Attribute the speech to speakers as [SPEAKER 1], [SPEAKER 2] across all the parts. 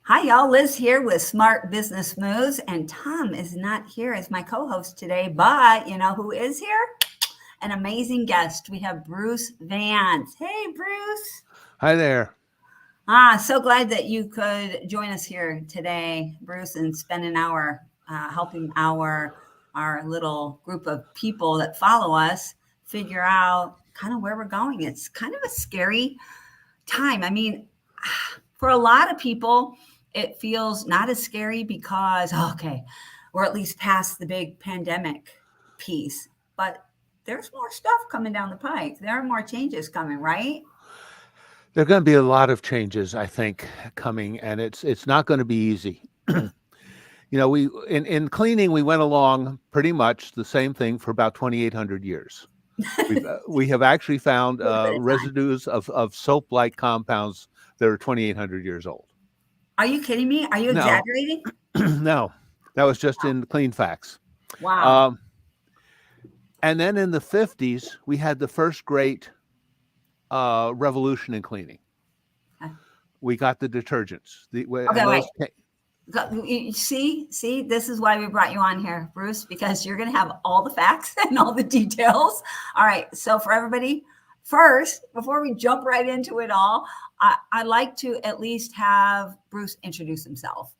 [SPEAKER 1] Hi, y'all. Liz here with Smart Business Moves, and Tom is not here as my co host today, but you know who is here? An amazing guest. We have Bruce Vance. Hey, Bruce.
[SPEAKER 2] Hi there.
[SPEAKER 1] So glad that you could join us here today, Bruce, and spend an hour helping our little group of people that follow us figure out kind of where we're going. It's kind of a scary time. I mean, for a lot of people, it feels not as scary because, okay, we're at least past the big pandemic piece. But there's more stuff coming down the pike. There are more changes coming, right?
[SPEAKER 2] There are going to be a lot of changes, I think, coming, and it's not going to be easy. We in cleaning we went along pretty much the same thing for about 2,800 years. We have actually found
[SPEAKER 1] A little bit of time.
[SPEAKER 2] residues of soap-like compounds that are 2,800 years old.
[SPEAKER 1] Are you kidding me? Are you
[SPEAKER 2] No,
[SPEAKER 1] exaggerating?
[SPEAKER 2] no, that was just in Clean Facts.
[SPEAKER 1] Wow.
[SPEAKER 2] Um, and then in the 50s, we had the first great revolution in cleaning.
[SPEAKER 1] Okay,
[SPEAKER 2] We got the detergents.
[SPEAKER 1] okay,
[SPEAKER 2] And
[SPEAKER 1] wait.
[SPEAKER 2] those
[SPEAKER 1] See, this is why we brought you on here, Bruce, because you're going to have all the facts and all the details. All right. So, for everybody, first, before we jump right into it all, I'd like to at least have Bruce introduce himself.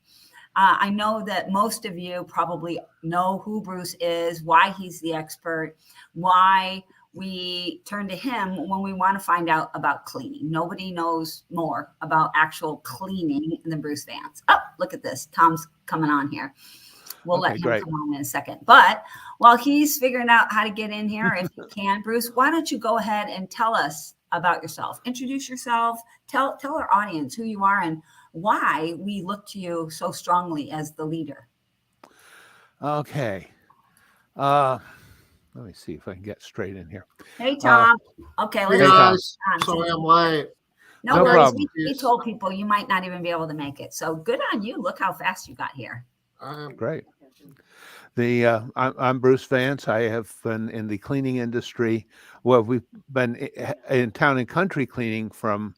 [SPEAKER 1] I know that most of you probably know who Bruce is, why he's the expert, why we turn to him when we want to find out about cleaning. Nobody knows more about actual cleaning than Bruce Vance. Oh, look at this. Tom's coming on here. We'll let
[SPEAKER 2] Okay,
[SPEAKER 1] him
[SPEAKER 2] great.
[SPEAKER 1] come on in a second. But while he's figuring out how to get in here, if he can, Bruce, why don't you go ahead and tell us about yourself? Introduce yourself. Tell our audience who you are and why we look to you so strongly as the leader.
[SPEAKER 2] Okay. Uh, Let me see if I can get straight in here.
[SPEAKER 1] Hey,
[SPEAKER 2] Uh,
[SPEAKER 1] Tom. Okay,
[SPEAKER 3] Hey
[SPEAKER 1] let's
[SPEAKER 2] hey,
[SPEAKER 1] go.
[SPEAKER 2] Tom.
[SPEAKER 3] guys,
[SPEAKER 1] Tom,
[SPEAKER 3] sorry
[SPEAKER 1] since
[SPEAKER 3] I'm
[SPEAKER 1] he,
[SPEAKER 3] late.
[SPEAKER 1] no
[SPEAKER 2] No
[SPEAKER 3] I'm
[SPEAKER 1] worries.
[SPEAKER 2] problem.
[SPEAKER 1] We
[SPEAKER 3] confused.
[SPEAKER 1] told people you might not even be able to make it. So good on you. Look how fast you got here.
[SPEAKER 3] I'm
[SPEAKER 2] Great. I'm Bruce Vance. I have been in the cleaning industry. Well, we've been in town and country cleaning for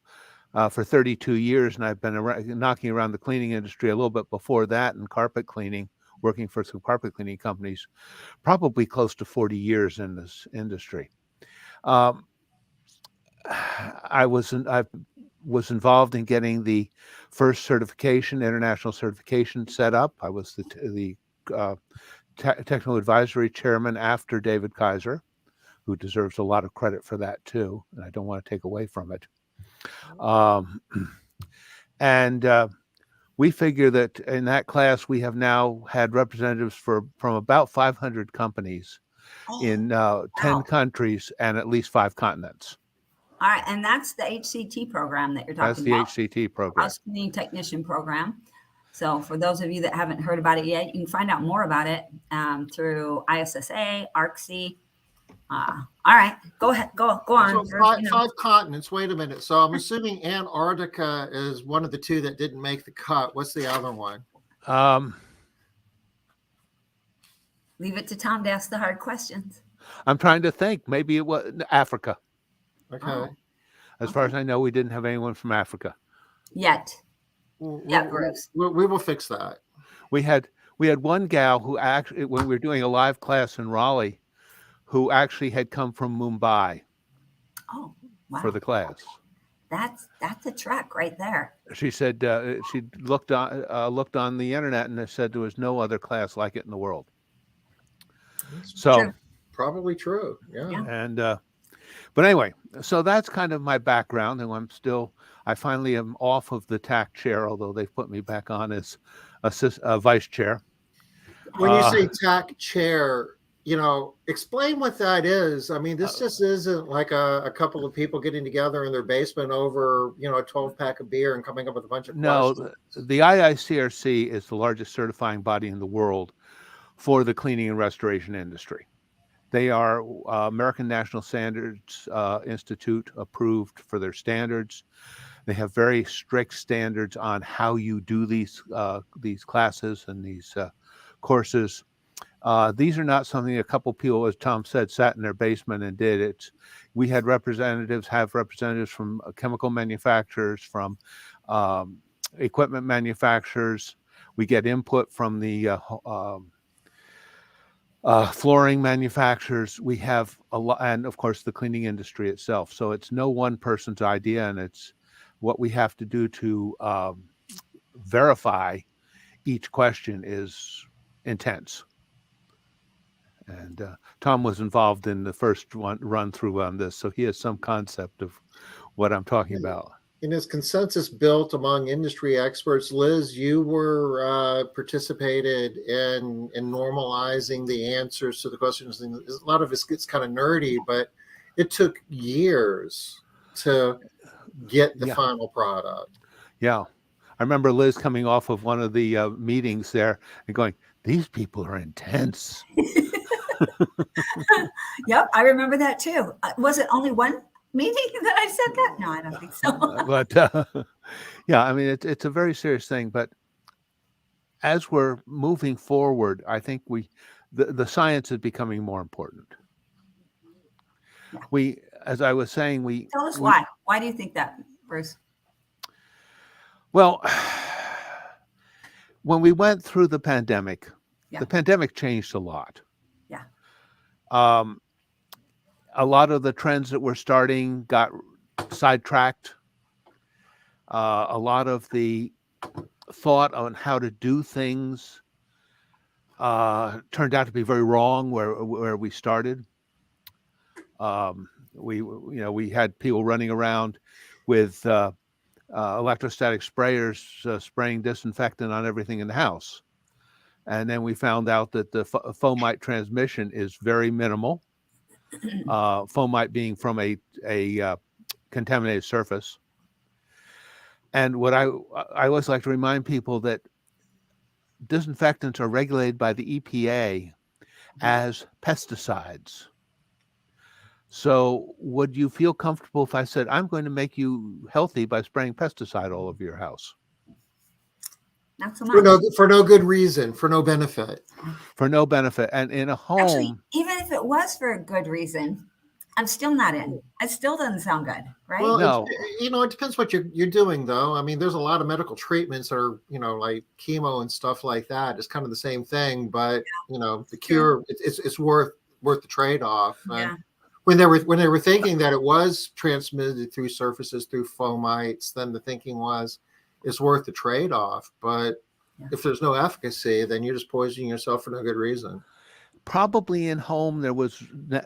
[SPEAKER 2] 32 years, and I've been knocking around the cleaning industry a little bit before that, and carpet cleaning, working for some carpet cleaning companies, probably close to 40 years in this industry. Um, I was involved in getting the first certification, international certification set up. I was the technical advisory chairman after David Kaiser, who deserves a lot of credit for that too, and I don't want to take away from it. Um, and We figure that in that class we have now had representatives from about 500 companies
[SPEAKER 1] Oh,
[SPEAKER 2] in 10
[SPEAKER 1] wow.
[SPEAKER 2] countries and at least 5 continents.
[SPEAKER 1] All right. And that's the HCT program that you're
[SPEAKER 2] That's
[SPEAKER 1] talking
[SPEAKER 2] the
[SPEAKER 1] about,
[SPEAKER 2] HCT program.
[SPEAKER 1] House Cleaning Technician Program. So for those of you that haven't heard about it yet, you can find out more about it through ISSA, ARCSI. All right. Go ahead. Go on.
[SPEAKER 3] so
[SPEAKER 1] Bruce,
[SPEAKER 3] five, five continents. Wait a minute. So I'm assuming Antarctica is one of the two that didn't make the cut. What's the other one?
[SPEAKER 2] Um,
[SPEAKER 1] leave it to Tom to ask the hard questions.
[SPEAKER 2] I'm trying to think. Maybe it was Africa.
[SPEAKER 3] Okay.
[SPEAKER 1] Oh,
[SPEAKER 2] As far
[SPEAKER 1] okay.
[SPEAKER 2] as I know, we didn't have anyone from Africa.
[SPEAKER 1] Yet.
[SPEAKER 3] We,
[SPEAKER 1] Yeah,
[SPEAKER 3] we,
[SPEAKER 1] Bruce.
[SPEAKER 3] we will fix that.
[SPEAKER 2] We had one gal who actually, when we were doing a live class in Raleigh, who actually had come from Mumbai
[SPEAKER 1] Oh,
[SPEAKER 2] for
[SPEAKER 1] wow.
[SPEAKER 2] the class.
[SPEAKER 1] That's a trek right there.
[SPEAKER 2] She said she looked on the internet and it said there was no other class like it in the world.
[SPEAKER 3] That's
[SPEAKER 2] So
[SPEAKER 1] True.
[SPEAKER 3] probably true. Yeah.
[SPEAKER 1] Yeah.
[SPEAKER 2] and but anyway, so that's kind of my background, and I finally am off of the TAC chair, although they've put me back on as vice chair.
[SPEAKER 3] When you
[SPEAKER 2] Uh,
[SPEAKER 3] say TAC chair, explain what that is. I mean, this just isn't like a couple of people getting together in their basement over, a 12 pack of beer and coming up with a bunch of
[SPEAKER 2] no,
[SPEAKER 3] questions.
[SPEAKER 2] the IICRC is the largest certifying body in the world for the cleaning and restoration industry. They are American National Standards Institute approved for their standards. They have very strict standards on how you do these classes and these courses. These are not something a couple people, as Tom said, sat in their basement and did. We had have representatives from chemical manufacturers, from um, equipment manufacturers. We get input from the flooring manufacturers. We have a lot, and of course the cleaning industry itself. So it's no one person's idea, and it's what we have to do to verify each question is intense. And Tom was involved in the first run through on this, so he has some concept of what I'm talking about.
[SPEAKER 3] And is consensus built among industry experts? Liz, you were participated in normalizing the answers to the questions. A lot of it gets kind of nerdy, but it took years to get the final product.
[SPEAKER 2] Yeah. I remember Liz coming off of one of the meetings there and going, these people are intense.
[SPEAKER 1] Yep, I remember that too. Was it only one meeting that I said that? No, I don't think so.
[SPEAKER 2] But yeah, I mean, it's a very serious thing. But as we're moving forward, I think the science is becoming more important. Yeah. As I was saying,
[SPEAKER 1] tell us why. Why do you think that, Bruce?
[SPEAKER 2] Well, when we went through the pandemic, the pandemic changed a lot.
[SPEAKER 1] Yeah.
[SPEAKER 2] A lot of the trends that were starting got sidetracked. A lot of the thought on how to do things turned out to be very wrong where we started. We had people running around with electrostatic sprayers spraying disinfectant on everything in the house. And then we found out that the fomite transmission is very minimal. Fomite being from a contaminated surface. And what I always like to remind people that disinfectants are regulated by the EPA as pesticides. So would you feel comfortable if I said, I'm going to make you healthy by spraying pesticide all over your house?
[SPEAKER 1] Not so much.
[SPEAKER 3] For no good reason, for no benefit.
[SPEAKER 2] For no benefit. And in a home...
[SPEAKER 1] Actually, even if it was for a good reason, I'm still not in. It still doesn't sound good, right?
[SPEAKER 3] Well,
[SPEAKER 2] no.
[SPEAKER 3] It depends what you're doing, though. I mean, there's a lot of medical treatments that are, like chemo and stuff like that. It's kind of the same thing, but, the cure, it's worth the trade-off.
[SPEAKER 1] Yeah.
[SPEAKER 3] When they were thinking that it was transmitted through surfaces, through fomites, then the thinking was it's worth the trade-off. But if there's no efficacy, then you're just poisoning yourself for no good reason.
[SPEAKER 2] Probably in home there was,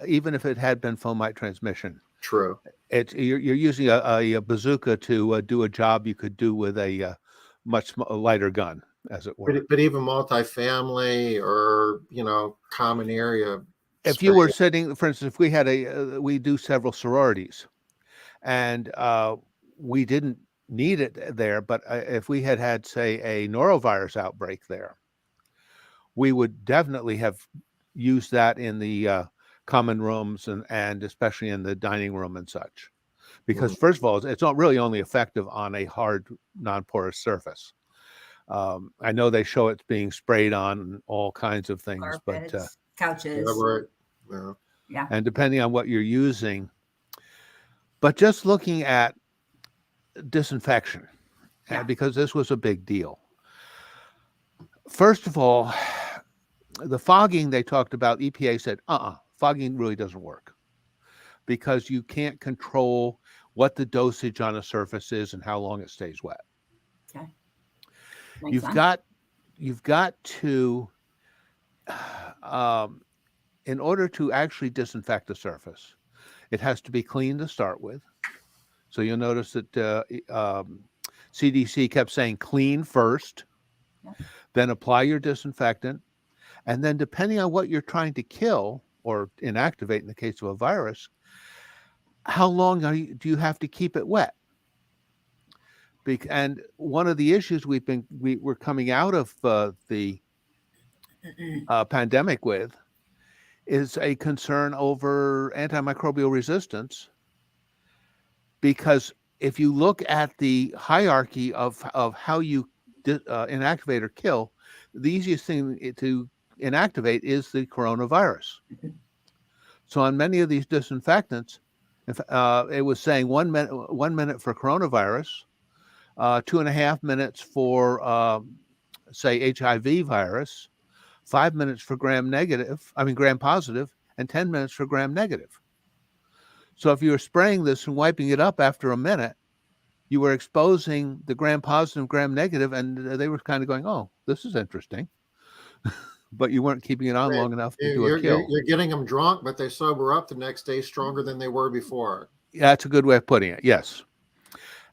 [SPEAKER 2] even if it had been fomite transmission.
[SPEAKER 3] True.
[SPEAKER 2] You're using a bazooka to do a job you could do with a much lighter gun, as it were.
[SPEAKER 3] But even multifamily or common area.
[SPEAKER 2] If you were sitting, for instance, if we had we do several sororities, and we didn't need it there, but if we had, say, a norovirus outbreak there, we would definitely have used that in the common rooms and especially in the dining room and such. Because first of all, it's not really only effective on a hard, non-porous surface. I know they show it's being sprayed on all kinds of things,
[SPEAKER 1] carpets,
[SPEAKER 2] but
[SPEAKER 1] couches.
[SPEAKER 3] Yeah.
[SPEAKER 2] And depending on what you're using. But just looking at disinfection, because this was a big deal. First of all, the fogging they talked about, EPA said, fogging really doesn't work because you can't control what the dosage on a surface is and how long it stays wet.
[SPEAKER 1] Okay.
[SPEAKER 2] You've got to, in order to actually disinfect the surface, it has to be clean to start with. So you'll notice that CDC kept saying clean first, then apply your disinfectant, and then depending on what you're trying to kill or inactivate in the case of a virus, how long do you have to keep it wet? And one of the issues we're coming out of the pandemic with is a concern over antimicrobial resistance, because if you look at the hierarchy of how you inactivate or kill, the easiest thing to inactivate is the coronavirus. So on many of these disinfectants, it was saying 1 minute for coronavirus, 2.5 minutes for, say, HIV virus, 5 minutes for gram positive, and 10 minutes for gram negative. So if you were spraying this and wiping it up after a minute, you were exposing the gram positive, gram negative, and they were kind of going, "Oh, this is interesting," but you weren't keeping it on long enough to do a kill.
[SPEAKER 3] You're getting them drunk, but they sober up the next day stronger than they were before.
[SPEAKER 2] Yeah, that's a good way of putting it. Yes.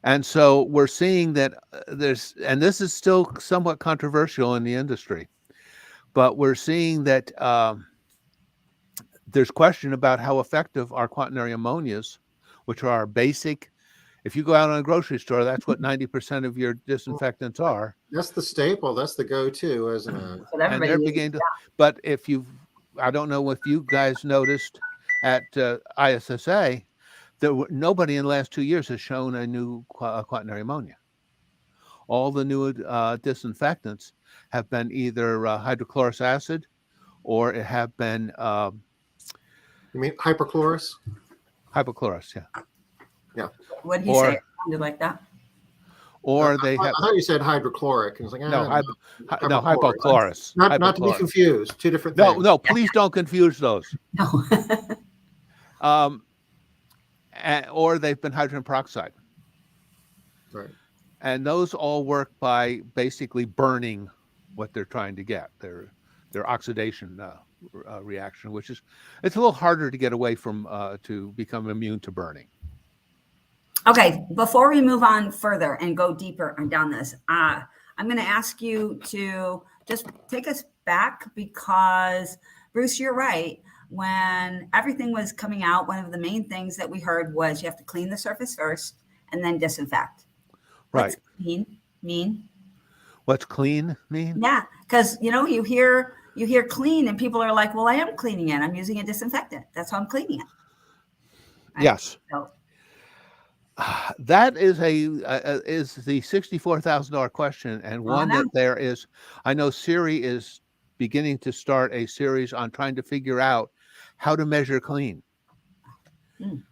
[SPEAKER 2] And so we're seeing that and this is still somewhat controversial in the industry, but we're seeing that there's question about how effective are quaternary ammonias, which are our basic. If you go out on a grocery store, that's what 90% of your disinfectants are.
[SPEAKER 3] That's the staple. That's the go-to, isn't it?
[SPEAKER 2] And they're beginning to. But I don't know if you guys noticed at ISSA, nobody in the last 2 years has shown a new quaternary ammonia. All the new disinfectants have been either hydrochloric acid, or it have been.
[SPEAKER 3] You mean hypochlorous?
[SPEAKER 2] Hypochlorous, yeah.
[SPEAKER 3] Yeah.
[SPEAKER 1] What did he say? It sounded like that.
[SPEAKER 2] Or
[SPEAKER 3] I thought you said hydrochloric. It's like,
[SPEAKER 2] no, hypochlorous.
[SPEAKER 3] Not to be confused. Two different things.
[SPEAKER 2] No, please don't confuse those.
[SPEAKER 1] No.
[SPEAKER 2] Or they've been hydrogen peroxide.
[SPEAKER 3] Right.
[SPEAKER 2] And those all work by basically burning what they're trying to get, their oxidation reaction, which is, it's a little harder to get away from, to become immune to burning.
[SPEAKER 1] Okay, before we move on further and go deeper down this, I'm going to ask you to just take us back, because Bruce, you're right. When everything was coming out, one of the main things that we heard was you have to clean the surface first and then disinfect.
[SPEAKER 2] Right.
[SPEAKER 1] What's clean mean?
[SPEAKER 2] What's clean mean?
[SPEAKER 1] Yeah, because you hear clean and people are like, well, I am cleaning it. I'm using a disinfectant. That's how I'm cleaning it. Right?
[SPEAKER 2] Yes.
[SPEAKER 1] So,
[SPEAKER 2] that is is the $64,000 question, and one that I know Siri is beginning to start a series on trying to figure out how to measure clean.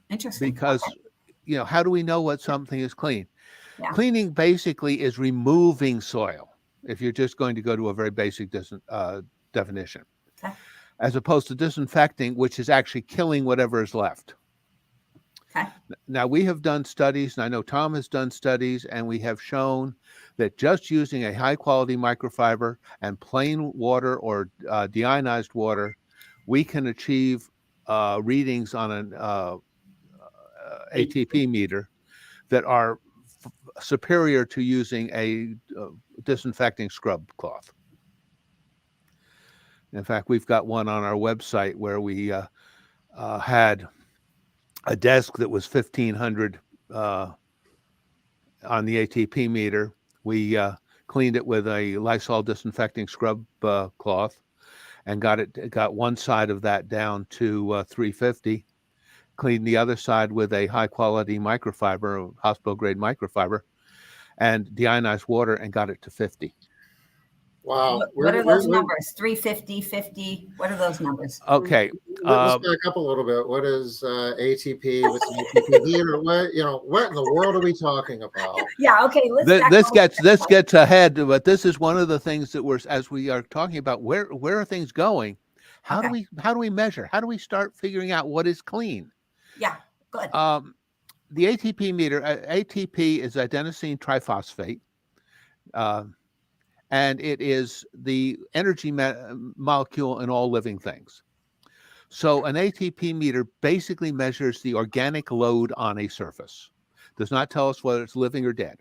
[SPEAKER 1] Interesting.
[SPEAKER 2] Because, how do we know what something is clean?
[SPEAKER 1] Yeah.
[SPEAKER 2] Cleaning basically is removing soil, if you're just going to go to a very basic definition,
[SPEAKER 1] okay,
[SPEAKER 2] as opposed to disinfecting, which is actually killing whatever is left.
[SPEAKER 1] Okay.
[SPEAKER 2] Now, we have done studies, and I know Tom has done studies, and we have shown that just using a high-quality microfiber and plain water or deionized water, we can achieve readings on an ATP meter that are superior to using a disinfecting scrub cloth. In fact, we've got one on our website where we had a desk that was 1,500 on the ATP meter. We cleaned it with a Lysol disinfecting scrub cloth and got one side of that down to 350. Cleaned the other side with a high quality microfiber, hospital grade microfiber, and deionized water, and got it to 50.
[SPEAKER 3] Wow.
[SPEAKER 1] What are those numbers? 350, 50. What are those numbers?
[SPEAKER 2] Okay.
[SPEAKER 3] Let's back up a little bit. What is ATP? What's an ATP meter? What in the world are we talking about?
[SPEAKER 1] Yeah. Okay.
[SPEAKER 2] This gets ahead, but this is one of the things that as we are talking about where are things going? How do we measure? How do we start figuring out what is clean?
[SPEAKER 1] Yeah. Good.
[SPEAKER 2] The ATP meter, ATP is adenosine triphosphate. And it is the energy molecule in all living things. So an ATP meter basically measures the organic load on a surface. Does not tell us whether it's living or dead,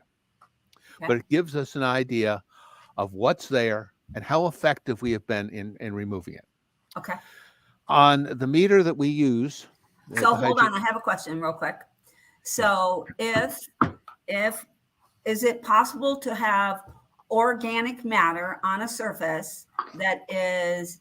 [SPEAKER 2] but it gives us an idea of what's there and how effective we have been in removing it.
[SPEAKER 1] Okay.
[SPEAKER 2] On the meter that we use.
[SPEAKER 1] So hold on, I have a question real quick. So if is it possible to have organic matter on a surface that is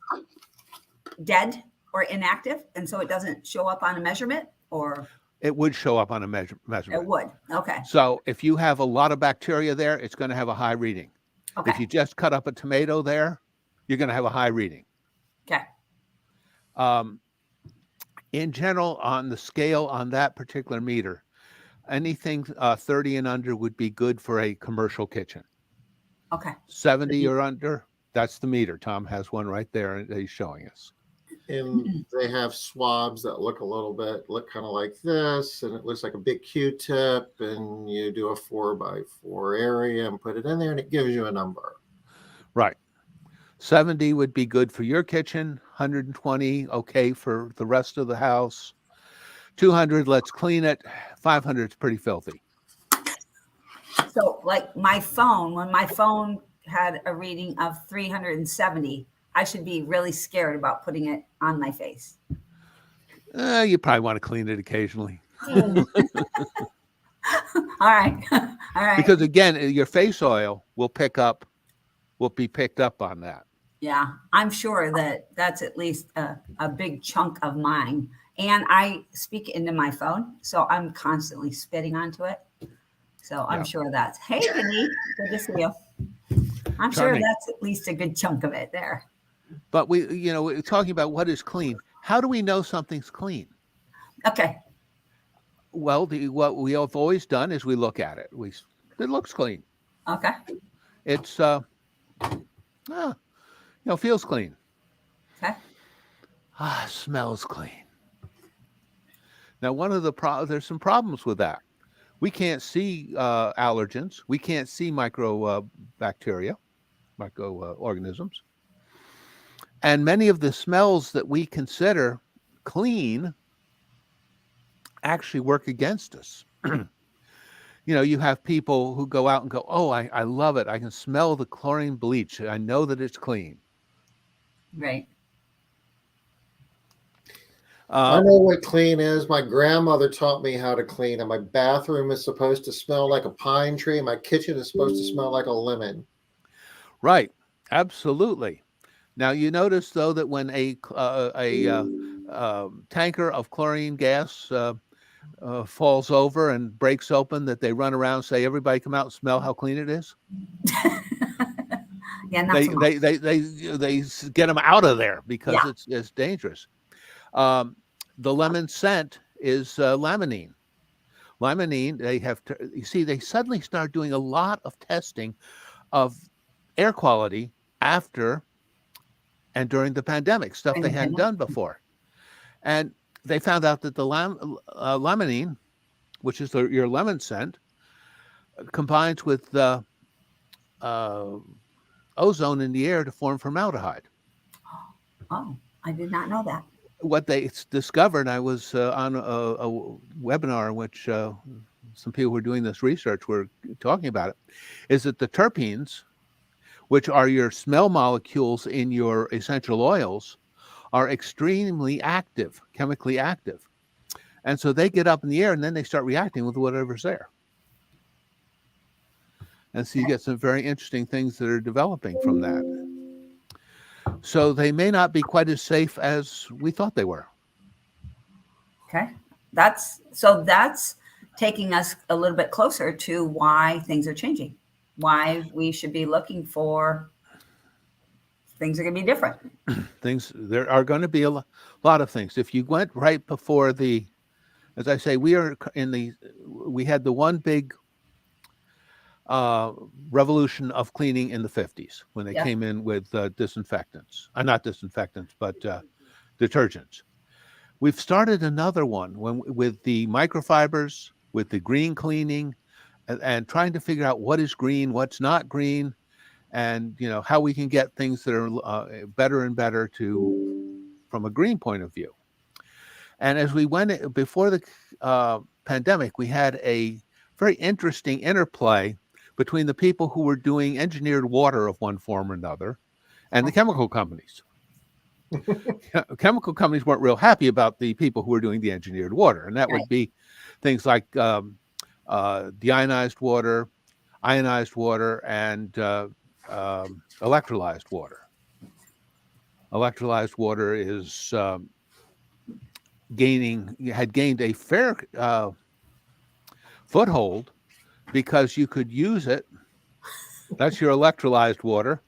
[SPEAKER 1] dead or inactive, and so it doesn't show up on a measurement? Or
[SPEAKER 2] it would show up on a measurement.
[SPEAKER 1] It would. Okay.
[SPEAKER 2] So if you have a lot of bacteria there, it's going to have a high reading. Okay. If you just cut up a tomato there, you're going to have a high reading.
[SPEAKER 1] Okay.
[SPEAKER 2] In general, on the scale on that particular meter, Anything 30 and under would be good for a commercial kitchen.
[SPEAKER 1] Okay.
[SPEAKER 2] 70 or under, that's the meter. Tom has one right there that he's showing us.
[SPEAKER 3] And they have swabs that look kind of like this, and it looks like a big Q-tip, and you do a 4x4 area and put it in there, and it gives you a number.
[SPEAKER 2] Right. 70 would be good for your kitchen. 120, okay for the rest of the house. 200, let's clean it. 500 is pretty filthy.
[SPEAKER 1] So like my phone, when my phone had a reading of 370, I should be really scared about putting it on my face.
[SPEAKER 2] You probably want to clean it occasionally.
[SPEAKER 1] All right. All right.
[SPEAKER 2] Because again, your face oil will be picked up on that.
[SPEAKER 1] Yeah, I'm sure that that's at least a big chunk of mine. And I speak into my phone, so I'm constantly spitting onto it. So I'm sure that's, hey, Denise, good to see you. I'm sure that's at least a good chunk of it there.
[SPEAKER 2] But we're talking about what is clean. How do we know something's clean?
[SPEAKER 1] Okay.
[SPEAKER 2] Well, what we have always done is we look at it. It looks clean.
[SPEAKER 1] Okay.
[SPEAKER 2] It's feels clean.
[SPEAKER 1] Okay.
[SPEAKER 2] Smells clean. Now, there's some problems with that. We can't see allergens. We can't see microbacteria, microorganisms. And many of the smells that we consider clean actually work against us. You have people who go out and go, oh, I love it. I can smell the chlorine bleach. I know that it's clean.
[SPEAKER 1] Right.
[SPEAKER 3] I know what clean is. My grandmother taught me how to clean, and my bathroom is supposed to smell like a pine tree. My kitchen is supposed to smell like a lemon.
[SPEAKER 2] Right. Absolutely. Now, you notice, though, that when a tanker of chlorine gas falls over and breaks open, that they run around and say, everybody come out and smell how clean it is.
[SPEAKER 1] Yeah,
[SPEAKER 2] they get them out of there because it's dangerous. The lemon scent is limonene. Limonene, they suddenly start doing a lot of testing of air quality after and during the pandemic, stuff they hadn't done before. And they found out that the limonene, which is your lemon scent, combines with ozone in the air to form formaldehyde.
[SPEAKER 1] Oh, I did not know that.
[SPEAKER 2] What they discovered, I was on a webinar in which some people who were doing this research were talking about it, is that the terpenes, which are your smell molecules in your essential oils, are extremely active, chemically active. And so they get up in the air and then they start reacting with whatever's there. And so you get some very interesting things that are developing from that. So they may not be quite as safe as we thought they were.
[SPEAKER 1] Okay. That's taking us a little bit closer to why things are changing, why we should be looking for things are going to be different.
[SPEAKER 2] There are going to be a lot of things. If you went right before as I say, we had the one big revolution of cleaning in the 50s when they came in with disinfectants, not disinfectants, but detergents. We've started another one with the microfibers, with the green cleaning, and trying to figure out what is green, what's not green, and how we can get things that are better and better from a green point of view. And as we went before the pandemic, we had a very interesting interplay between the people who were doing engineered water of one form or another and the chemical companies. Chemical companies weren't real happy about the people who were doing the engineered water. And that would be things like deionized water, ionized water, and electrolyzed water. Electrolyzed water had gained a fair foothold because you could use it. That's your electrolyzed water.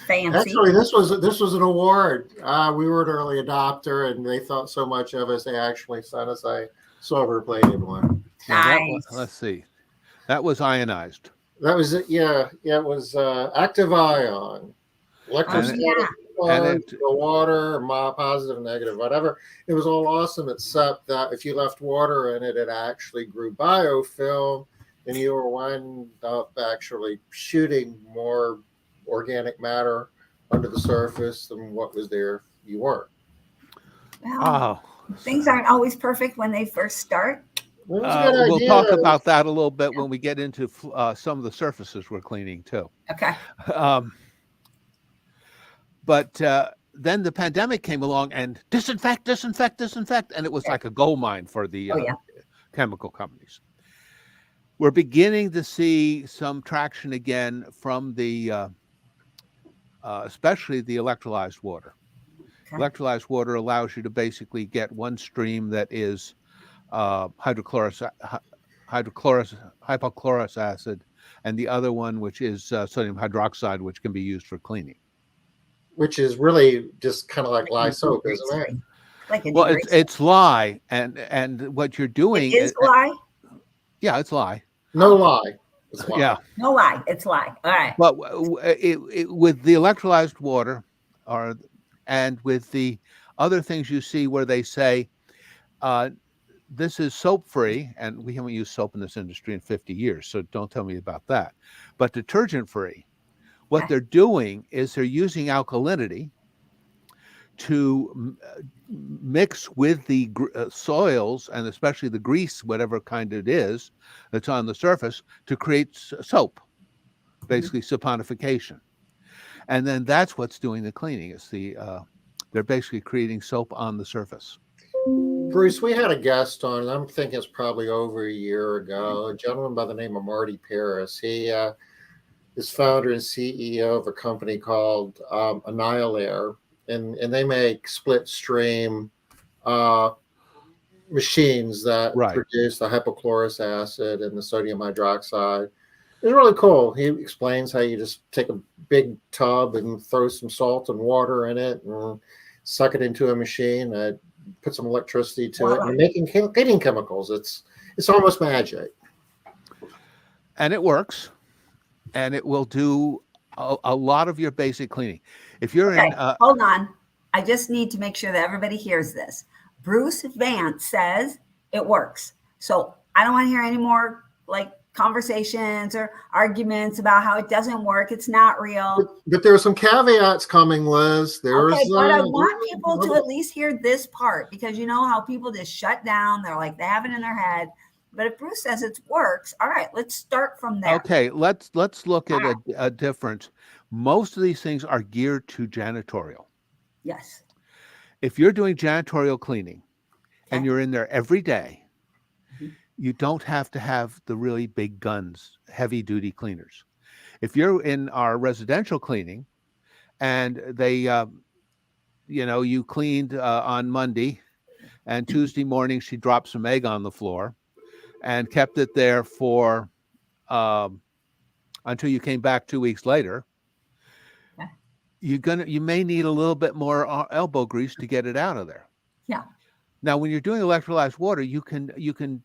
[SPEAKER 1] Fancy.
[SPEAKER 3] Actually, this was an award. We were an early adopter, and they thought so much of us, they actually sent us a silver-plated one.
[SPEAKER 2] Yeah, that was,
[SPEAKER 1] Nice.
[SPEAKER 2] let's see. That was ionized.
[SPEAKER 3] That was it. Yeah, yeah. It was active ion,
[SPEAKER 2] And it,
[SPEAKER 3] electrostatic
[SPEAKER 2] and
[SPEAKER 3] charge,
[SPEAKER 2] it
[SPEAKER 3] the water, positive, negative, whatever. It was all awesome, except that if you left water in it, it actually grew biofilm, and you were wound up actually shooting more organic matter under the surface than what was there if you weren't.
[SPEAKER 1] Well,
[SPEAKER 2] oh,
[SPEAKER 1] things aren't always perfect when they first start.
[SPEAKER 3] It was a good
[SPEAKER 2] we'll
[SPEAKER 3] idea.
[SPEAKER 2] talk about that a little bit when we get into some of the surfaces we're cleaning too.
[SPEAKER 1] Okay.
[SPEAKER 2] Um, but then the pandemic came along and disinfect, and it was like a gold mine for the
[SPEAKER 1] Oh yeah.
[SPEAKER 2] chemical companies. We're beginning to see some traction again from the especially the electrolyzed water.
[SPEAKER 1] Okay.
[SPEAKER 2] Electrolyzed water allows you to basically get one stream that is hypochlorous acid, and the other one which is sodium hydroxide, which can be used for cleaning.
[SPEAKER 3] Which is really just kind of like lye soap, isn't it?
[SPEAKER 1] Like a
[SPEAKER 2] Well,
[SPEAKER 1] degreaser.
[SPEAKER 2] it's lye, and what you're doing
[SPEAKER 1] It is lye.
[SPEAKER 2] yeah, it's lye.
[SPEAKER 3] No lie. It's lye.
[SPEAKER 2] Yeah,
[SPEAKER 1] No lie. It's lye. All right.
[SPEAKER 2] but with the electrolyzed water, and with the other things you see where they say this is soap free, and we haven't used soap in this industry in 50 years, so don't tell me about that. But detergent free, what
[SPEAKER 1] Okay.
[SPEAKER 2] they're doing is they're using alkalinity to mix with the soils, and especially the grease, whatever kind it is that's on the surface, to create soap, basically saponification. And then that's what's doing the cleaning. It's they're basically creating soap on the surface.
[SPEAKER 3] Bruce, we had a guest on, and I'm thinking it's probably over a year ago, a gentleman by the name of Marty Paris. He is founder and CEO of a company called Annihilator, and they make split stream machines that
[SPEAKER 2] Right.
[SPEAKER 3] produce the hypochlorous acid and the sodium hydroxide. It's really cool. He explains how you just take a big tub and throw some salt and water in it and suck it into a machine, put some electricity to it, and you're making cleaning chemicals. It's almost magic.
[SPEAKER 2] And it works, and it will do a lot of your basic cleaning. If you're
[SPEAKER 1] Okay.
[SPEAKER 2] in
[SPEAKER 1] Hold on. I just need to make sure that everybody hears this. Bruce Vance says it works. So I don't want to hear any more like conversations or arguments about how it doesn't work. It's not real.
[SPEAKER 3] But there are some caveats coming, Liz. There's
[SPEAKER 1] Okay, but I want people to at least hear this part, because you know how people just shut down. They're like, they have it in their head. But if Bruce says it works, all right, let's start from there.
[SPEAKER 2] okay, let's look at a difference. Most of these things are geared to janitorial.
[SPEAKER 1] Yes.
[SPEAKER 2] If you're doing janitorial cleaning and
[SPEAKER 1] Okay.
[SPEAKER 2] you're in there every day,
[SPEAKER 1] Mhm.
[SPEAKER 2] you don't have to have the really big guns, heavy duty cleaners. If you're in our residential cleaning and they, you cleaned on Monday, and Tuesday morning she dropped some egg on the floor and kept it there for until you came back 2 weeks later,
[SPEAKER 1] Okay.
[SPEAKER 2] you may need a little bit more elbow grease to get it out of there.
[SPEAKER 1] Yeah.
[SPEAKER 2] Now, when you're doing electrolyzed water, you can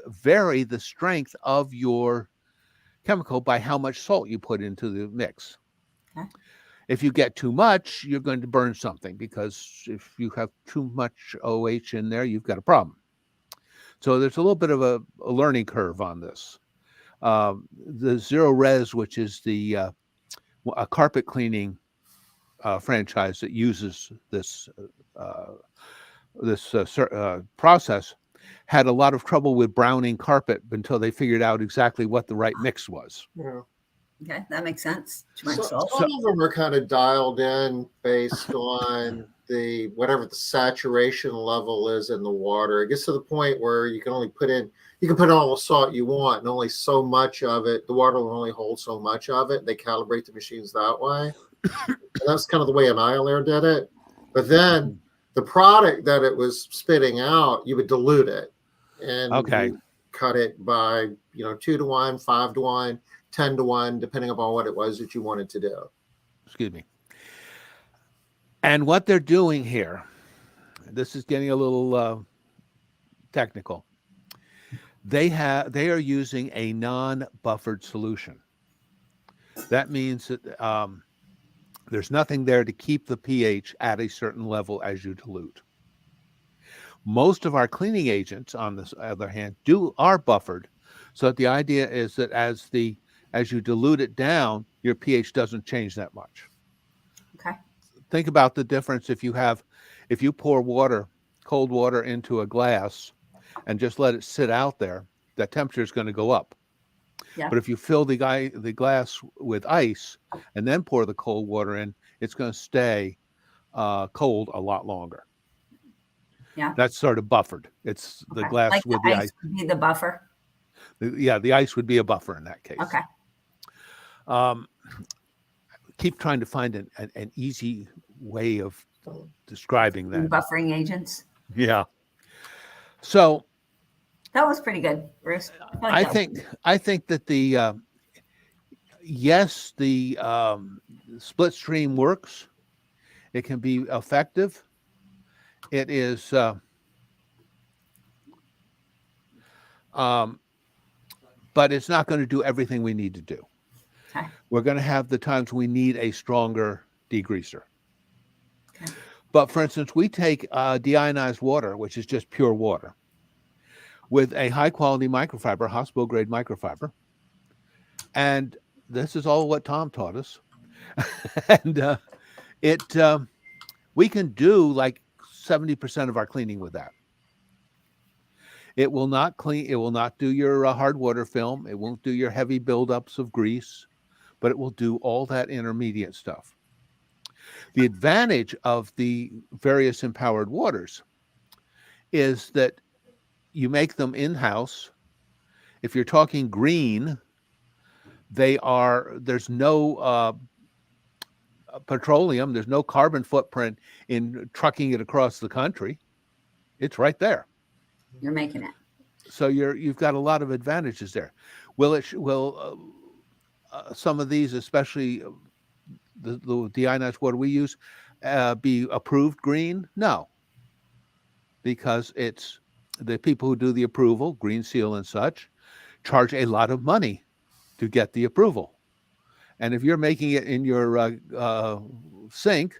[SPEAKER 2] vary the strength of your chemical by how much salt you put into the mix.
[SPEAKER 1] Okay.
[SPEAKER 2] If you get too much, you're going to burn something, because if you have too much OH in there, you've got a problem. So there's a little bit of a learning curve on this. The Zero Res, which is a carpet cleaning franchise that uses this process, had a lot of trouble with browning carpet until they figured out exactly what the right mix was.
[SPEAKER 3] Yeah.
[SPEAKER 1] Okay, that makes sense. Too much
[SPEAKER 3] So,
[SPEAKER 1] salt.
[SPEAKER 3] some of them are kind of dialed in based on the whatever the saturation level is in the water. It gets to the point where you can put in all the salt you want, and only so much of it. The water will only hold so much of it. They calibrate the machines that way, and that's kind of the way Annihilator did it. But then the product that it was spitting out, you would dilute it, and
[SPEAKER 2] Okay.
[SPEAKER 3] you cut it by 2-to-1, 5-to-1. 10-to-1, depending upon what it was that you wanted to do.
[SPEAKER 2] Excuse me. And what they're doing here, this is getting a little technical. They are using a non-buffered solution. That means that there's nothing there to keep the pH at a certain level as you dilute. Most of our cleaning agents, on the other hand, are buffered, so that the idea is that as you dilute it down, your pH doesn't change that much.
[SPEAKER 1] Okay.
[SPEAKER 2] Think about the difference if you pour cold water into a glass and just let it sit out there, the temperature is going to go up.
[SPEAKER 1] Yeah.
[SPEAKER 2] But if you fill the glass with ice and then pour the cold water in, it's going to stay cold a lot longer.
[SPEAKER 1] Yeah.
[SPEAKER 2] That's sort of buffered. It's the
[SPEAKER 1] Okay.
[SPEAKER 2] glass
[SPEAKER 1] Like
[SPEAKER 2] with
[SPEAKER 1] the
[SPEAKER 2] the
[SPEAKER 1] ice would be the buffer.
[SPEAKER 2] The ice would be a buffer in that case.
[SPEAKER 1] Okay.
[SPEAKER 2] Keep trying to find an easy way of describing that.
[SPEAKER 1] Buffering agents.
[SPEAKER 2] Yeah. So
[SPEAKER 1] That was pretty good, Bruce.
[SPEAKER 2] I think that the split stream works. It can be effective. It is, but it's not going to do everything we need to do.
[SPEAKER 1] Okay.
[SPEAKER 2] We're going to have the times we need a stronger degreaser.
[SPEAKER 1] Okay.
[SPEAKER 2] But for instance, we take deionized water, which is just pure water, with a high quality microfiber, hospital grade microfiber. And this is all what Tom taught us. And we can do like 70% of our cleaning with that. It will not clean. It will not do your hard water film. It won't do your heavy buildups of grease, but it will do all that intermediate stuff. The advantage of the various empowered waters is that you make them in-house. If you're talking green, there's no petroleum, there's no carbon footprint in trucking it across the country. It's right there.
[SPEAKER 1] You're making it.
[SPEAKER 2] So you've got a lot of advantages there. Will some of these, especially the deionized water we use, be approved green? No, because it's the people who do the approval, Green Seal and such, charge a lot of money to get the approval. And if you're making it in your sink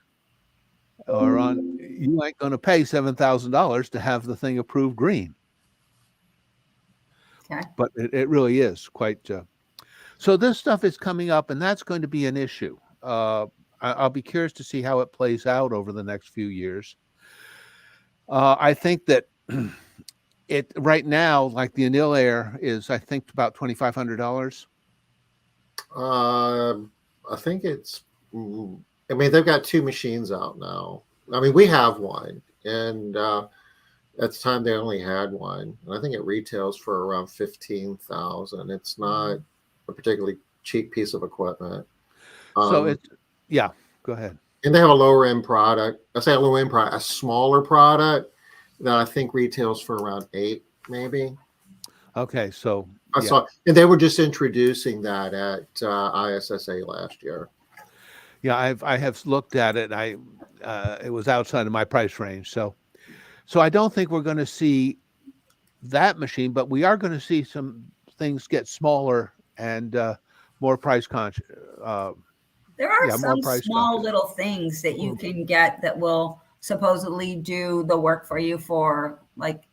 [SPEAKER 2] you ain't going to pay $7,000 to have the thing approved green.
[SPEAKER 1] Okay.
[SPEAKER 2] But it really is quite. So this stuff is coming up, and that's going to be an issue. I'll be curious to see how it plays out over the next few years. I think that it right now, like the Anil Air, is I think about $2,500.
[SPEAKER 3] I think it's. I mean, they've got two machines out now. I mean, we have one, and at the time they only had one, and I think it retails for around $15,000. It's not a particularly cheap piece of equipment.
[SPEAKER 2] So it's Go ahead.
[SPEAKER 3] And they have a lower end product. I say a lower end product, a smaller product that I think retails for around $8,000, maybe.
[SPEAKER 2] Okay, so
[SPEAKER 3] I saw, and they were just introducing that at ISSA last year.
[SPEAKER 2] Yeah, I have looked at it. It was outside of my price range, so I don't think we're going to see that machine, but we are going to see some things get smaller and more price conscious.
[SPEAKER 1] There are some small little things that you can get that will supposedly do the work for you for like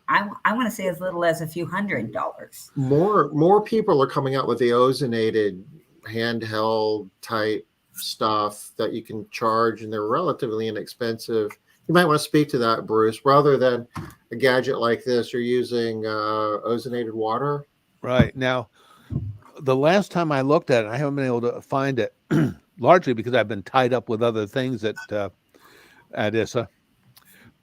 [SPEAKER 1] I want to say as little as a few $100s.
[SPEAKER 3] More people are coming out with the ozonated handheld type stuff that you can charge, and they're relatively inexpensive. You might want to speak to that, Bruce. Rather than a gadget like this, you're using ozonated water.
[SPEAKER 2] Right. Now, the last time I looked at it, I haven't been able to find it, largely because I've been tied up with other things at ISSA.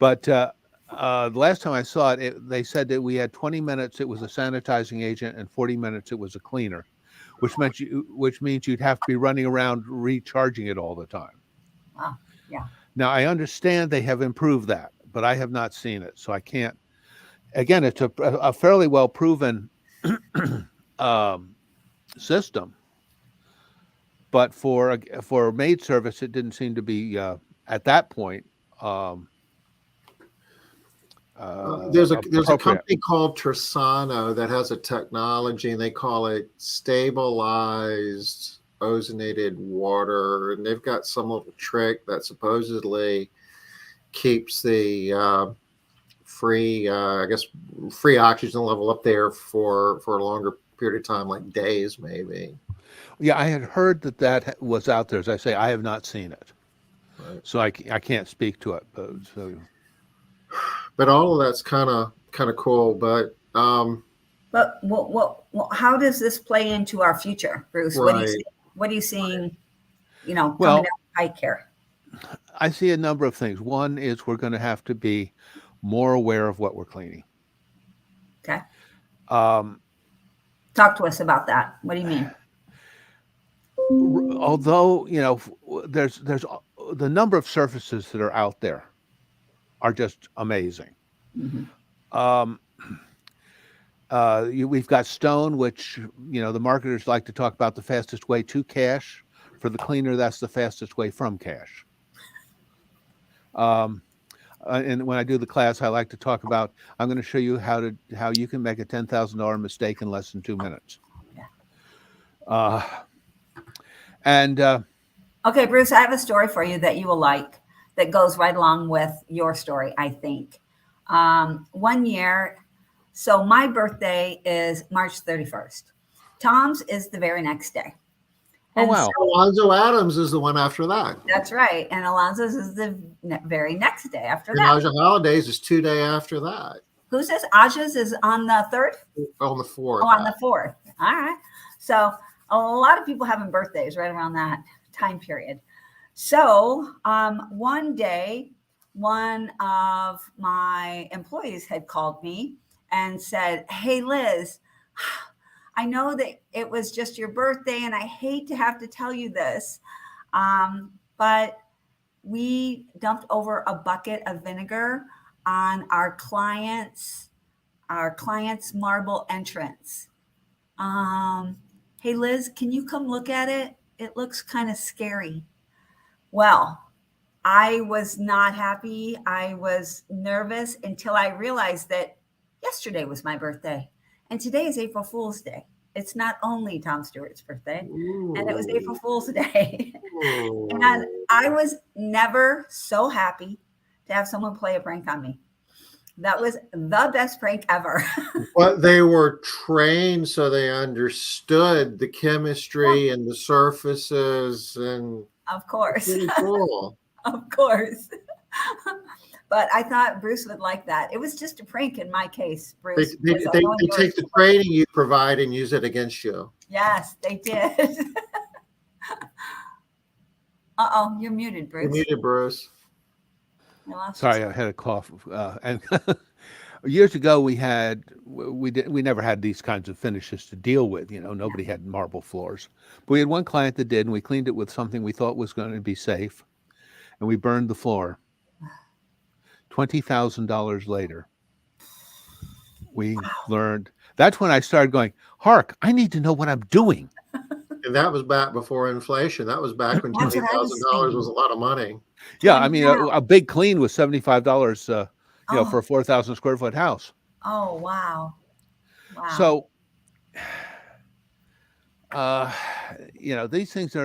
[SPEAKER 2] But the last time I saw it, they said that we had 20 minutes, it was a sanitizing agent, and 40 minutes, it was a cleaner, which means you'd have to be running around recharging it all the time.
[SPEAKER 1] Wow. Yeah.
[SPEAKER 2] Now, I understand they have improved that, but I have not seen it. So I can't, again, it's a fairly well proven system, but for maid service, it didn't seem to be at that point
[SPEAKER 3] There's a
[SPEAKER 2] appropriate.
[SPEAKER 3] company called Trisano that has a technology, and they call it stabilized ozonated water, and they've got some little trick that supposedly keeps the free oxygen level up there for a longer period of time, like days maybe.
[SPEAKER 2] Yeah, I had heard that was out there. As I say, I have not seen it,
[SPEAKER 3] Right.
[SPEAKER 2] so I can't speak to it.
[SPEAKER 3] But all of that's kind of cool. But
[SPEAKER 1] how does this play into our future, Bruce?
[SPEAKER 3] right.
[SPEAKER 1] What are you seeing? You know,
[SPEAKER 2] Well,
[SPEAKER 1] coming down the pike here.
[SPEAKER 2] I see a number of things. One is we're going to have to be more aware of what we're cleaning.
[SPEAKER 1] Okay.
[SPEAKER 2] Um,
[SPEAKER 1] Talk to us about that. What do you mean?
[SPEAKER 2] although there's the number of surfaces that are out there are just amazing.
[SPEAKER 1] Mm-hmm.
[SPEAKER 2] We've got stone, which the marketers like to talk about the fastest way to cash. For the cleaner, that's the fastest way from cash. And when I do the class, I like to talk about, I'm going to show you how you can make a $10,000 mistake in less than 2 minutes.
[SPEAKER 1] Okay, Bruce, I have a story for you that you will like that goes right along with your story, I think. One year, so my birthday is March 31st. Tom's is the very next day.
[SPEAKER 2] Oh, wow.
[SPEAKER 3] So Alonzo Adams is the one after that.
[SPEAKER 1] That's right. And Alonzo's is the very next day after
[SPEAKER 3] and
[SPEAKER 1] that.
[SPEAKER 3] Aja Holidays is 2 days after that.
[SPEAKER 1] Who's this? Aja's is on the 3rd?
[SPEAKER 3] On the 4th.
[SPEAKER 1] Oh, on the 4th. All right. So a lot of people having birthdays right around that time period. So one day, one of my employees had called me and said, "Hey, Liz, I know that it was just your birthday, and I hate to have to tell you this, but we dumped over a bucket of vinegar on our client's marble entrance. Hey, Liz, can you come look at it? It looks kind of scary." Well, I was not happy. I was nervous until I realized that yesterday was my birthday. And today is April Fool's Day. It's not only Tom Stewart's birthday, and it was April Fool's Day. And I was never so happy to have someone play a prank on me. That was the best prank ever.
[SPEAKER 3] But they were trained, so they understood the chemistry and the surfaces, and
[SPEAKER 1] of course.
[SPEAKER 3] pretty cool.
[SPEAKER 1] Of course. But I thought Bruce would like that. It was just a prank in my case, Bruce.
[SPEAKER 3] They take the training you provide and use it against you.
[SPEAKER 1] Yes, they did. Uh-oh, you're muted, Bruce.
[SPEAKER 3] You're muted, Bruce.
[SPEAKER 2] Sorry, I had a cough. And years ago, we never had these kinds of finishes to deal with. Nobody had marble floors. But we had one client that did, and we cleaned it with something we thought was going to be safe, and we burned the floor. $20,000 later, we learned. That's when I started going, Hark, I need to know what I'm doing.
[SPEAKER 3] And that was back before inflation. That was back when $20,000 was a lot of money.
[SPEAKER 2] Yeah, I mean, a big clean was $75, for a 4,000 square foot house.
[SPEAKER 1] Oh, wow.
[SPEAKER 2] So, these things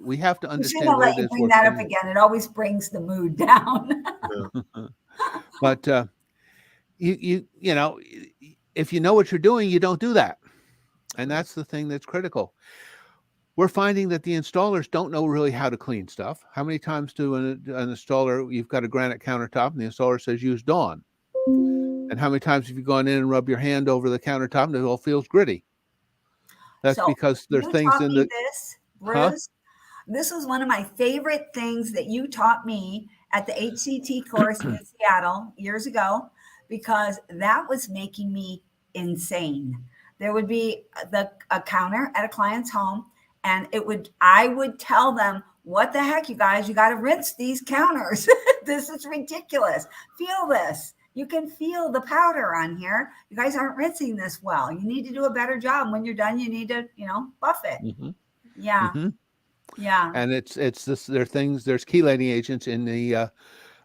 [SPEAKER 2] we have to understand.
[SPEAKER 1] You let you bring that up again. It always brings the mood down.
[SPEAKER 2] But if you know what you're doing, you don't do that. And that's the thing that's critical. We're finding that the installers don't know really how to clean stuff. How many times do an installer, you've got a granite countertop and the installer says use Dawn? And how many times have you gone in and rubbed your hand over the countertop and it all feels gritty? That's because there's things in the...
[SPEAKER 1] Bruce, this was one of my favorite things that you taught me at the HCT course in Seattle years ago, because that was making me insane. There would be a counter at a client's home, and I would tell them, what the heck, you guys, you got to rinse these counters. This is ridiculous. Feel this. You can feel the powder on here. You guys aren't rinsing this well. You need to do a better job. When you're done, you need to, buff it.
[SPEAKER 2] Mm-hmm.
[SPEAKER 1] Yeah.
[SPEAKER 2] Mm-hmm.
[SPEAKER 1] Yeah.
[SPEAKER 2] And it's this, there's chelating agents in the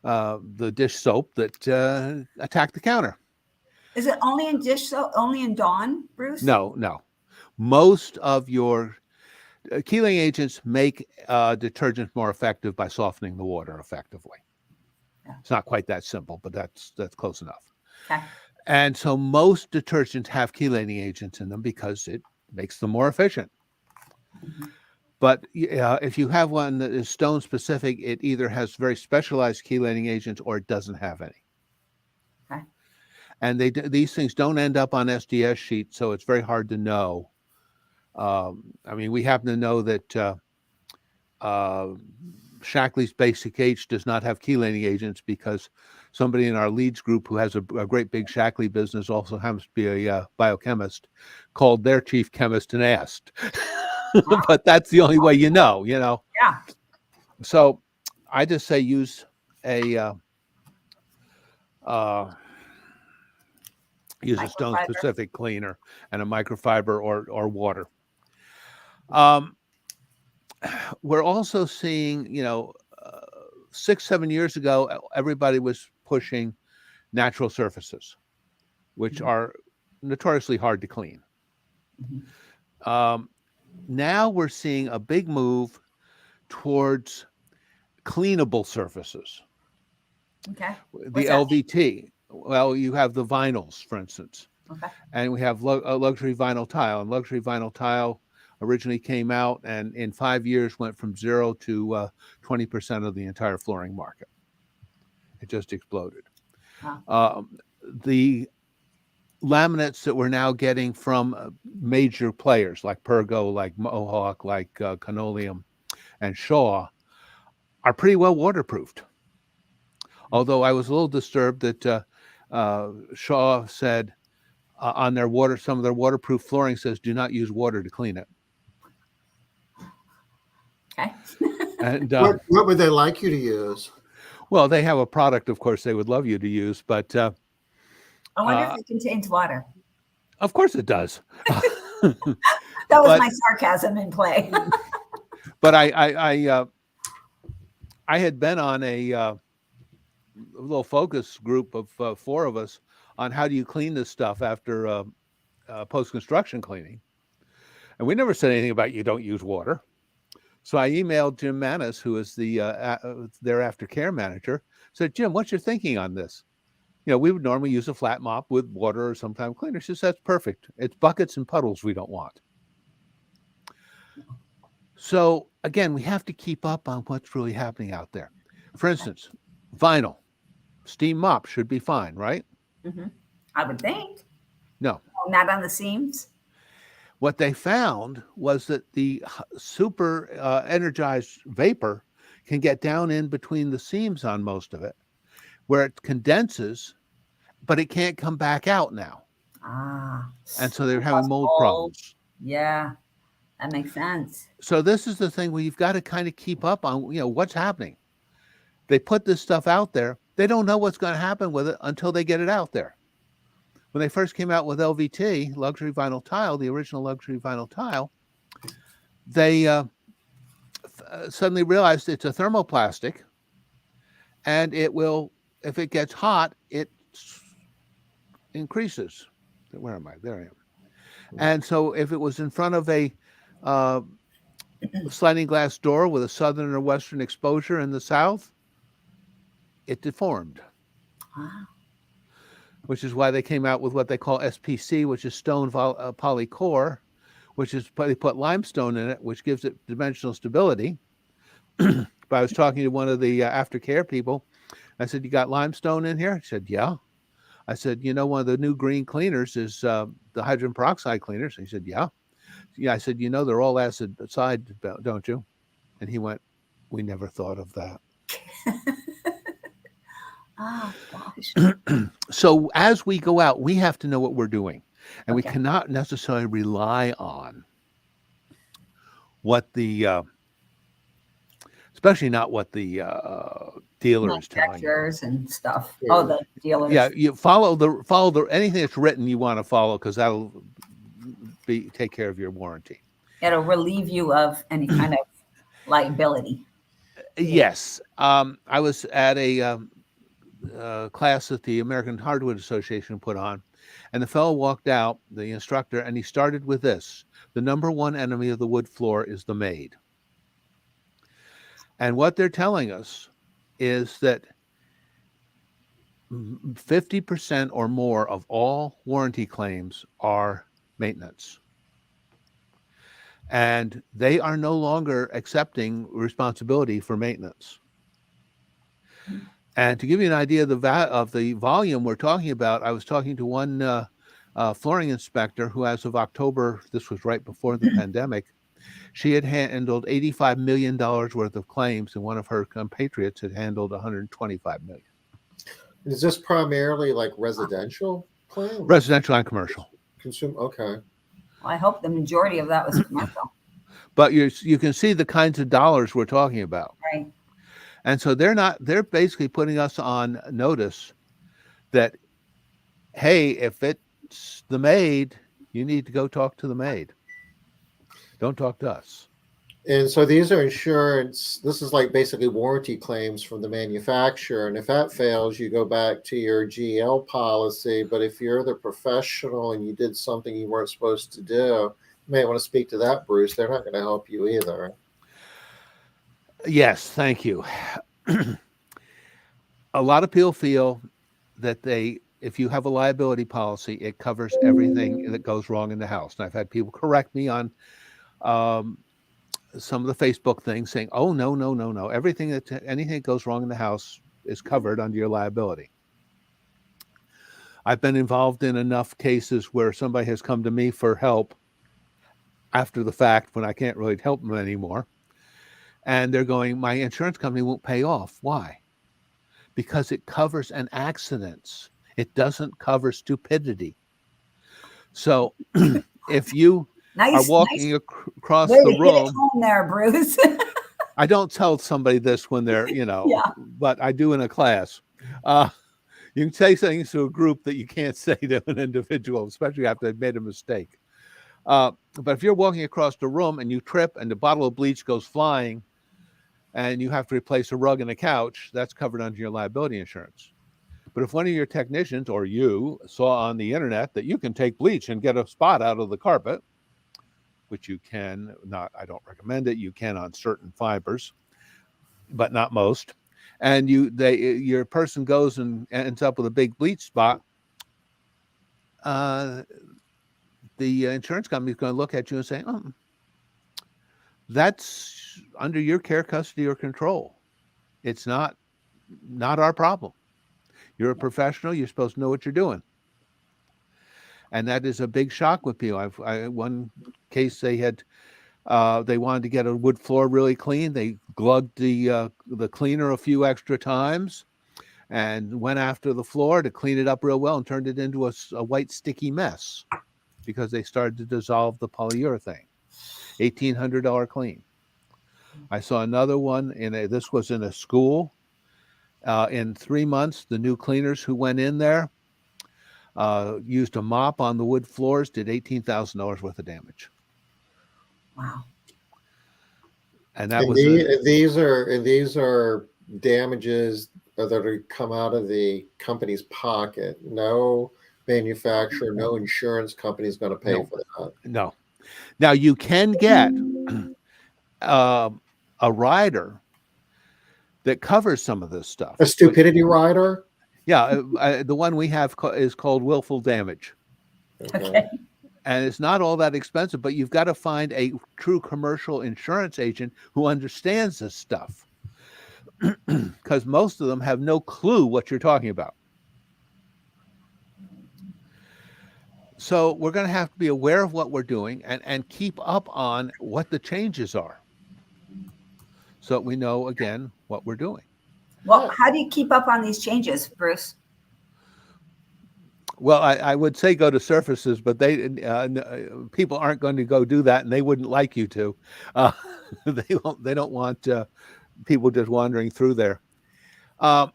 [SPEAKER 2] the dish soap that attack the counter.
[SPEAKER 1] Is it only in dish soap? Only in Dawn, Bruce?
[SPEAKER 2] No. Most of your chelating agents make detergents more effective by softening the water effectively.
[SPEAKER 1] Yeah.
[SPEAKER 2] It's not quite that simple, but that's close enough.
[SPEAKER 1] Okay.
[SPEAKER 2] And so most detergents have chelating agents in them because it makes them more efficient.
[SPEAKER 1] Mhm.
[SPEAKER 2] But if you have one that is stone specific, it either has very specialized chelating agents or it doesn't have any.
[SPEAKER 1] Okay.
[SPEAKER 2] And these things don't end up on SDS sheets, so it's very hard to know. I mean, we happen to know that Shackley's Basic H does not have chelating agents because somebody in our leads group who has a great big Shackley business, also happens to be a biochemist, called their chief chemist and asked. But that's the only way you know.
[SPEAKER 1] Yeah.
[SPEAKER 2] So I just say use a stone specific cleaner and a microfiber or water. We're also seeing, 6-7 years ago, everybody was pushing natural surfaces, which are notoriously hard to clean.
[SPEAKER 1] Mhm.
[SPEAKER 2] Now we're seeing a big move towards cleanable surfaces.
[SPEAKER 1] Okay.
[SPEAKER 2] The LVT. Well, you have the vinyls, for instance.
[SPEAKER 1] Okay.
[SPEAKER 2] And we have luxury vinyl tile. And luxury vinyl tile originally came out and in 5 years went from 0 to 20% of the entire flooring market. It just exploded.
[SPEAKER 1] Wow.
[SPEAKER 2] The laminates that we're now getting from major players like Pergo, like Mohawk, like Linoleum, and Shaw are pretty well waterproofed. Although I was a little disturbed that Shaw said on their some of their waterproof flooring says do not use water to clean it.
[SPEAKER 1] Okay.
[SPEAKER 2] And
[SPEAKER 3] what would they like you to use?
[SPEAKER 2] Well, they have a product, of course, they would love you to use, but
[SPEAKER 1] I wonder if it contains water.
[SPEAKER 2] Of course it does.
[SPEAKER 1] That was my sarcasm in play.
[SPEAKER 2] But I had been on a little focus group of 4 of us on how do you clean this stuff after post-construction cleaning. And we never said anything about you don't use water. So I emailed Jim Manis, who is their aftercare manager, said, Jim, what's your thinking on this? We would normally use a flat mop with water or sometime cleaner. She says, that's perfect. It's buckets and puddles we don't want. So again, we have to keep up on what's really happening out there. For instance, vinyl, steam mop should be fine, right?
[SPEAKER 1] Mm-hmm. I would think.
[SPEAKER 2] No.
[SPEAKER 1] Not on the seams?
[SPEAKER 2] What they found was that the super energized vapor can get down in between the seams on most of it, where it condenses, but it can't come back out now. And so they're having mold problems.
[SPEAKER 1] Yeah, that makes sense.
[SPEAKER 2] So this is the thing where you've got to kind of keep up on, what's happening. They put this stuff out there. They don't know what's going to happen with it until they get it out there. When they first came out with LVT, luxury vinyl tile, the original luxury vinyl tile, they suddenly realized it's a thermoplastic, and it will, if it gets hot, it increases. Where am I? There I am. And so if it was in front of a sliding glass door with a southern or western exposure in the south, it deformed.
[SPEAKER 1] Wow.
[SPEAKER 2] Which is why they came out with what they call SPC, which is stone polycore, which is they put limestone in it, which gives it dimensional stability. But I was talking to one of the aftercare people. I said, you got limestone in here? He said, yeah. I said, one of the new green cleaners is the hydrogen peroxide cleaners. He said, yeah. Yeah, I said, they're all acid side, don't you? And he went, we never thought of that.
[SPEAKER 1] Oh, gosh.
[SPEAKER 2] So as we go out, we have to know what we're doing. And we cannot necessarily rely on what the, especially not what the dealer is telling you.
[SPEAKER 1] And stuff. Oh, the dealers.
[SPEAKER 2] Yeah, you follow the anything that's written you want to follow because that'll take care of your warranty.
[SPEAKER 1] It'll relieve you of any kind of liability.
[SPEAKER 2] Yes. I was at a class that the American Hardwood Association put on. And the fellow walked out, the instructor, and he started with this: the number one enemy of the wood floor is the maid. And what they're telling us is that 50% or more of all warranty claims are maintenance. And they are no longer accepting responsibility for maintenance. And to give you an idea of the volume we're talking about, I was talking to one flooring inspector who, as of October, this was right before the pandemic, she had handled $85 million worth of claims, and one of her compatriots had handled $125 million.
[SPEAKER 3] Is this primarily like residential claims?
[SPEAKER 2] Residential and commercial.
[SPEAKER 3] Okay.
[SPEAKER 1] Well, I hope the majority of that was commercial.
[SPEAKER 2] But you can see the kinds of dollars we're talking about.
[SPEAKER 1] Right.
[SPEAKER 2] And so they're basically putting us on notice that, hey, if it's the maid, you need to go talk to the maid. Don't talk to us.
[SPEAKER 3] And so these are insurance. This is like basically warranty claims from the manufacturer. And if that fails, you go back to your GL policy. But if you're the professional and you did something you weren't supposed to do, you may want to speak to that, Bruce. They're not going to help you either.
[SPEAKER 2] Yes, thank you. A lot of people feel that if you have a liability policy, it covers everything that goes wrong in the house. And I've had people correct me on some of the Facebook things saying, oh, no. Anything that goes wrong in the house is covered under your liability. I've been involved in enough cases where somebody has come to me for help after the fact when I can't really help them anymore. And they're going, my insurance company won't pay off. Why? Because it covers an accident. It doesn't cover stupidity. So if you are walking across the room.
[SPEAKER 1] Home there, Bruce.
[SPEAKER 2] I don't tell somebody this when they're, but I do in a class. You can say things to a group that you can't say to an individual, especially after they've made a mistake. But if you're walking across the room and you trip and the bottle of bleach goes flying and you have to replace a rug and a couch, that's covered under your liability insurance. But if one of your technicians or you saw on the internet that you can take bleach and get a spot out of the carpet, which you can not, I don't recommend it. You can on certain fibers, but not most. And your person goes and ends up with a big bleach spot. The insurance company is going to look at you and say, oh, that's under your care, custody, or control. It's not our problem. You're a professional. You're supposed to know what you're doing. And that is a big shock with people. One case they wanted to get a wood floor really clean. They glugged the cleaner a few extra times and went after the floor to clean it up real well and turned it into a white sticky mess because they started to dissolve the polyurethane. $1,800 clean. I saw another one this was in a school. In 3 months, the new cleaners who went in there used a mop on the wood floors, did $18,000 worth of damage.
[SPEAKER 1] Wow.
[SPEAKER 3] And these are damages that are come out of the company's pocket. No manufacturer, no insurance company is going to pay for that.
[SPEAKER 2] No. Now you can get a rider that covers some of this stuff.
[SPEAKER 3] A stupidity rider?
[SPEAKER 2] Yeah, the one we have is called willful damage.
[SPEAKER 1] Okay.
[SPEAKER 2] And it's not all that expensive, but you've got to find a true commercial insurance agent who understands this stuff. Because most of them have no clue what you're talking about. So we're going to have to be aware of what we're doing and keep up on what the changes are. So we know, again, what we're doing.
[SPEAKER 1] Well, how do you keep up on these changes, Bruce?
[SPEAKER 2] Well, I would say go to surfaces, but people aren't going to go do that, and they wouldn't like you to. They don't want people just wandering through there. I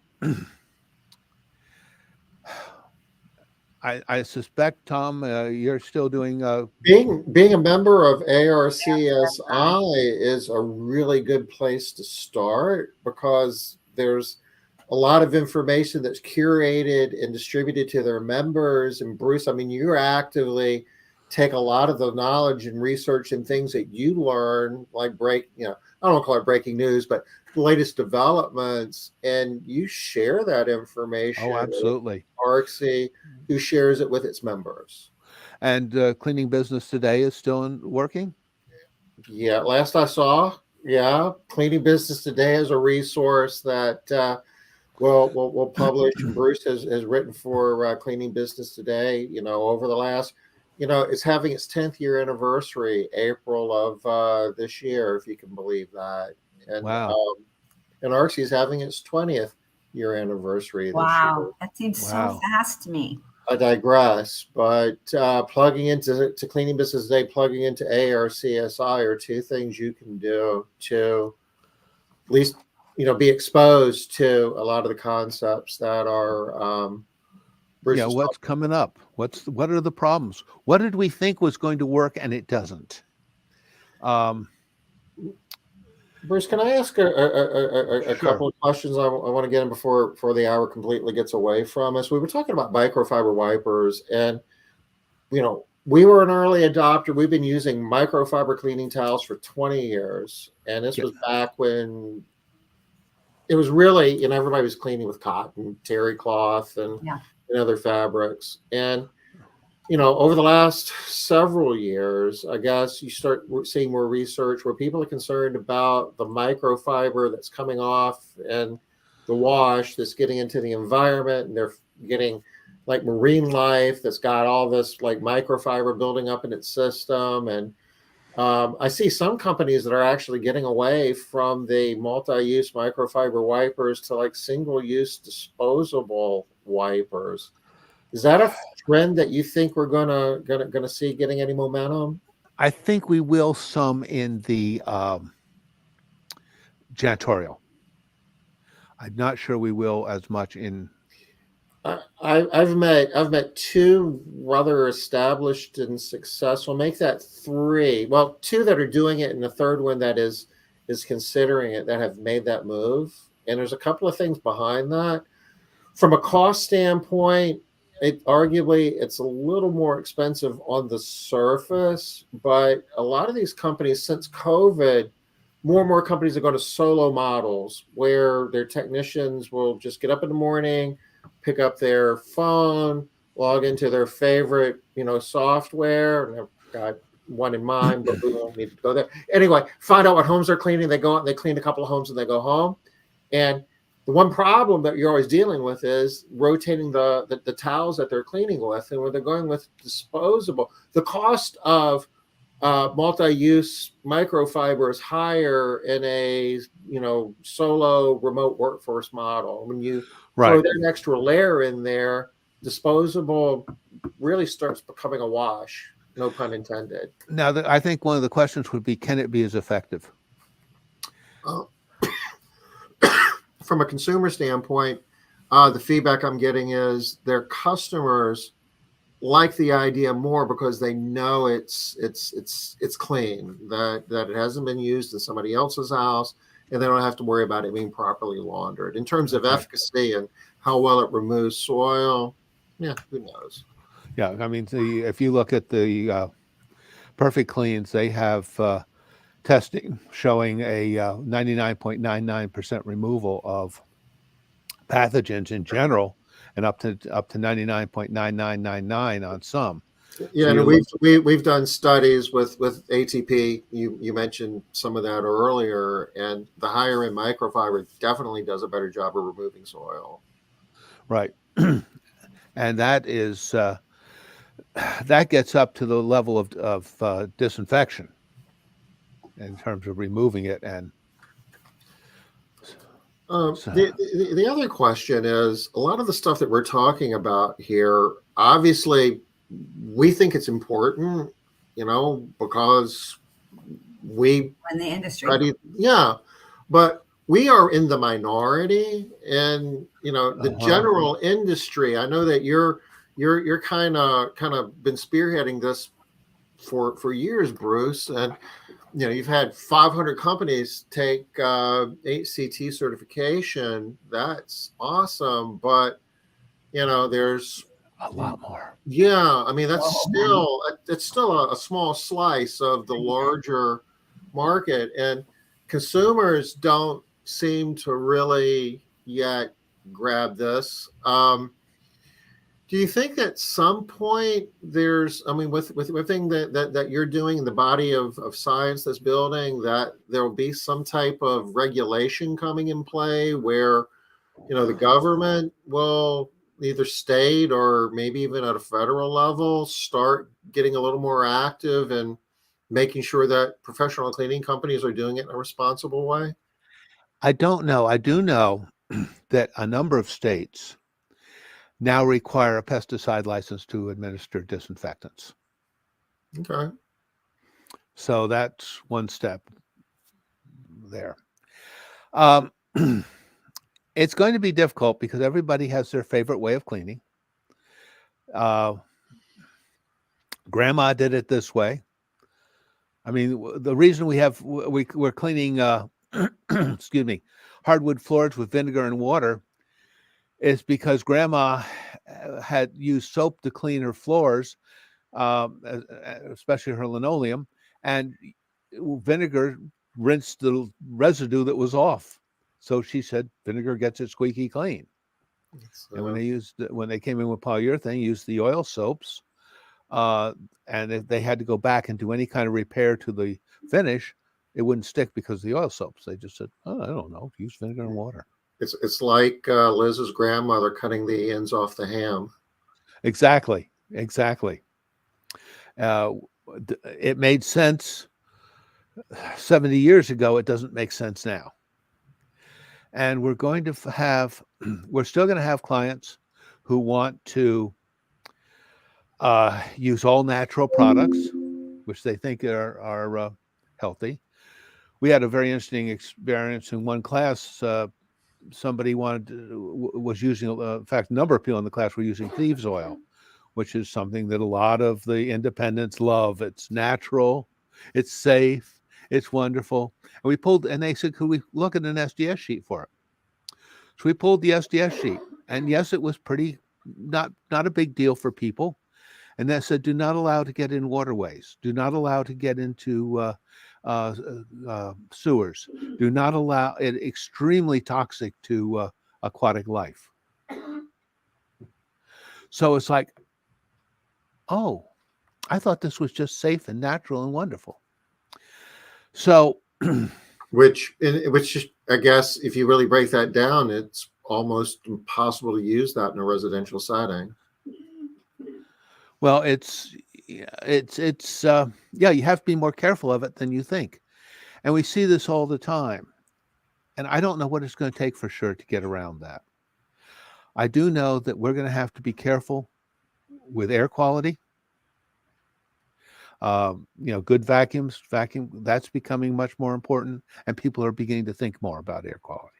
[SPEAKER 2] suspect, Tom, you're still doing.
[SPEAKER 3] Being a member of ARCSI is a really good place to start because there's a lot of information that's curated and distributed to their members. And Bruce, I mean, you actively take a lot of the knowledge and research and things that you learn, like I don't call it breaking news, but the latest developments, and you share that information
[SPEAKER 2] Oh, absolutely.
[SPEAKER 3] with ARCSI, who shares it with its members.
[SPEAKER 2] And Cleaning Business Today is still working?
[SPEAKER 3] Yeah, last I saw, yeah, Cleaning Business Today is a resource that we'll publish. And Bruce has written for Cleaning Business Today. Over the last, it's having its 10th year anniversary, April of this year, if you can believe that. And
[SPEAKER 2] Wow.
[SPEAKER 3] And ARCSI is having its 20th year anniversary this year.
[SPEAKER 1] Wow, that seems so fast to me.
[SPEAKER 3] I digress, but plugging into Cleaning Business Day, plugging into ARCSI are two things you can do to at least be exposed to a lot of the concepts that are
[SPEAKER 2] what's coming up? What are the problems? What did we think was going to work and it doesn't?
[SPEAKER 3] Bruce, can I ask a
[SPEAKER 2] Sure.
[SPEAKER 3] couple of questions? I want to get in before the hour completely gets away from us. We were talking about microfiber wipers, and we were an early adopter. We've been using microfiber cleaning towels for 20 years, and this was back when it was really, everybody was cleaning with cotton, terry cloth, and other fabrics. And over the last several years, I guess you start seeing more research where people are concerned about the microfiber that's coming off and the wash that's getting into the environment, and they're getting like marine life that's got all this like microfiber building up in its system. And I see some companies that are actually getting away from the multi-use microfiber wipers to like single-use disposable wipers. Is that a trend that you think we're gonna see getting any momentum?
[SPEAKER 2] I think we will some in the janitorial. I'm not sure we will as much in.
[SPEAKER 3] I've met two rather established and successful. Make that three. Well, two that are doing it, and the third one that is considering it, that have made that move. And there's a couple of things behind that. From a cost standpoint, arguably it's a little more expensive on the surface, but a lot of these companies, since COVID, more and more companies are going to solo models where their technicians will just get up in the morning, pick up their phone, log into their favorite, software. And I've got one in mind, but we won't need to go there. Anyway, find out what homes they're cleaning. They go out and they clean a couple of homes and they go home. And the one problem that you're always dealing with is rotating the towels that they're cleaning with. And when they're going with disposable, the cost of multi-use microfiber is higher in a solo remote workforce model. When you throw that extra layer in there, disposable really starts becoming a wash. No pun intended.
[SPEAKER 2] Now, I think one of the questions would be, can it be as effective?
[SPEAKER 3] From a consumer standpoint, the feedback I'm getting is their customers like the idea more because they know it's clean, that it hasn't been used in somebody else's house, and they don't have to worry about it being properly laundered. In terms of efficacy and how well it removes soil, who knows?
[SPEAKER 2] Yeah, I mean, if you look at the Perfect Cleans, they have testing showing a 99.99% removal of pathogens in general, and up to 99.9999 on some.
[SPEAKER 3] Yeah, and we've done studies with ATP. You mentioned some of that earlier, and the higher end microfiber definitely does a better job of removing soil.
[SPEAKER 2] Right, and that is that gets up to the level of disinfection in terms of removing it. And
[SPEAKER 3] the other question is, a lot of the stuff that we're talking about here, obviously we think it's important, because we
[SPEAKER 1] in the industry.
[SPEAKER 3] But we are in the minority, and the general industry. I know that you're kind of been spearheading this for years, Bruce, and you've had 500 companies take HCT certification. That's awesome, but there's
[SPEAKER 2] A lot more.
[SPEAKER 3] yeah, I mean that's
[SPEAKER 1] Whoa.
[SPEAKER 3] still a small slice of the larger market, and consumers don't seem to really yet grab this. Do you think at some point there's, I mean, with everything that you're doing, the body of science that's building, that there will be some type of regulation coming in play where, the government will, either state or maybe even at a federal level, start getting a little more active and making sure that professional cleaning companies are doing it in a responsible way?
[SPEAKER 2] I don't know. I do know that a number of states now require a pesticide license to administer disinfectants.
[SPEAKER 3] Okay.
[SPEAKER 2] So that's one step there. Um, it's going to be difficult because everybody has their favorite way of cleaning. Grandma did it this way. I mean, the reason we're cleaning, excuse me, hardwood floors with vinegar and water is because Grandma had used soap to clean her floors, especially her linoleum, and vinegar rinsed the residue that was off. So she said vinegar gets it squeaky clean. And when they came in with polyurethane, used the oil soaps, and if they had to go back and do any kind of repair to the finish, it wouldn't stick because of the oil soaps. They just said, "Oh, I don't know, use vinegar and water."
[SPEAKER 3] It's like Liz's grandmother cutting the ends off the ham.
[SPEAKER 2] Exactly. It made sense 70 years ago. It doesn't make sense now. And we're going to we're still going to have clients who want to use all natural products, which they think are healthy. We had a very interesting experience in one class. Somebody was using, in fact, a number of people in the class were using thieves oil, which is something that a lot of the independents love. It's natural, it's safe, it's wonderful. And they said, could we look at an SDS sheet for it? So we pulled the SDS sheet, and yes, it was pretty not a big deal for people. And that said, do not allow to get in waterways. Do not allow to get into sewers. Do not allow it. Extremely toxic to aquatic life. So it's like, oh, I thought this was just safe and natural and wonderful. So,
[SPEAKER 3] which I guess if you really break that down, it's almost impossible to use that in a residential setting.
[SPEAKER 2] well, it's you have to be more careful of it than you think. And we see this all the time. And I don't know what it's going to take for sure to get around that. I do know that we're going to have to be careful with air quality. Good vacuum, that's becoming much more important, and people are beginning to think more about air quality.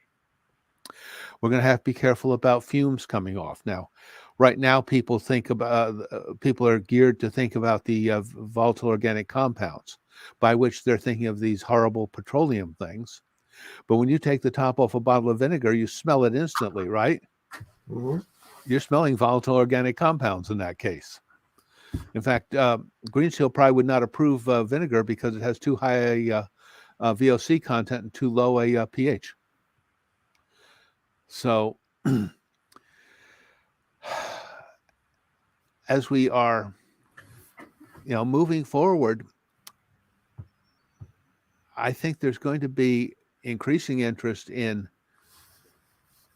[SPEAKER 2] We're going to have to be careful about fumes coming off. Now, right now, people are geared to think about the volatile organic compounds, by which they're thinking of these horrible petroleum things. But when you take the top off a bottle of vinegar, you smell it instantly, right?
[SPEAKER 3] Mm-hmm.
[SPEAKER 2] You're smelling volatile organic compounds in that case. In fact, Green Seal probably would not approve vinegar because it has too high a VOC content and too low a pH. So as we are, moving forward, I think there's going to be increasing interest in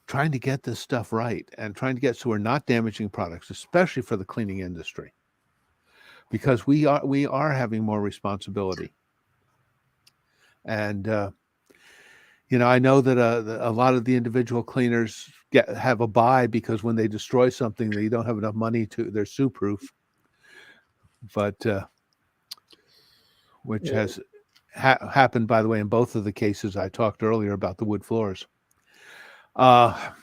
[SPEAKER 2] trying to get this stuff right and trying to get so we're not damaging products, especially for the cleaning industry, because we are having more responsibility. And I know that a lot of the individual cleaners have a buy because when they destroy something, they don't have enough money they're sue proof. But which has happened, by the way, in both of the cases I talked earlier about the wood floors. But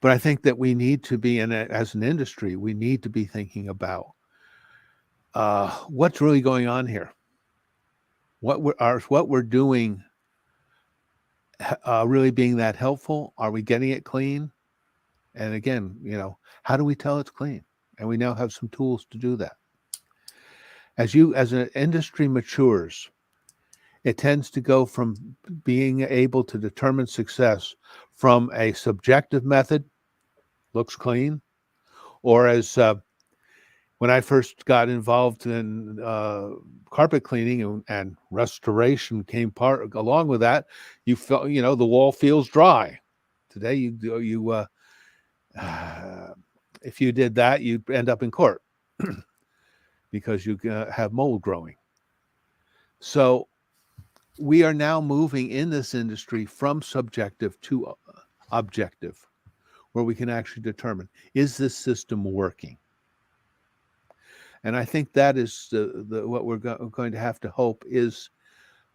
[SPEAKER 2] I think that we need to be as an industry, we need to be thinking about what's really going on here? What we're doing really being that helpful? Are we getting it clean? And again, how do we tell it's clean? And we now have some tools to do that. As an industry matures, it tends to go from being able to determine success from a subjective method, looks clean, or as when I first got involved in carpet cleaning and restoration came along with that, you felt, the wall feels dry. Today, if you did that, you'd end up in court because you have mold growing. So we are now moving in this industry from subjective to objective, where we can actually determine, is this system working? And I think that is what we're going to have to hope is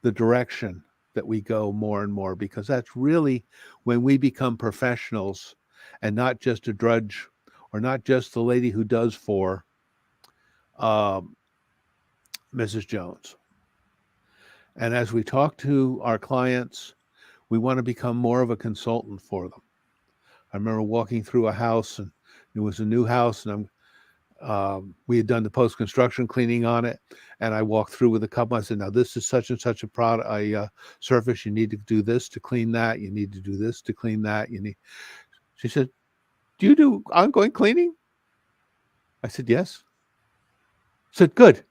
[SPEAKER 2] the direction that we go more and more, because that's really when we become professionals and not just a drudge or not just the lady who does for Mrs. Jones. And as we talk to our clients, we want to become more of a consultant for them. I remember walking through a house, and it was a new house, and we had done the post-construction cleaning on it, and I walked through with a couple. I said, now this is such and such a product, a surface. You need to do this to clean that. You need to do this to clean that. She said, do you do ongoing cleaning? I said, yes. I said, good.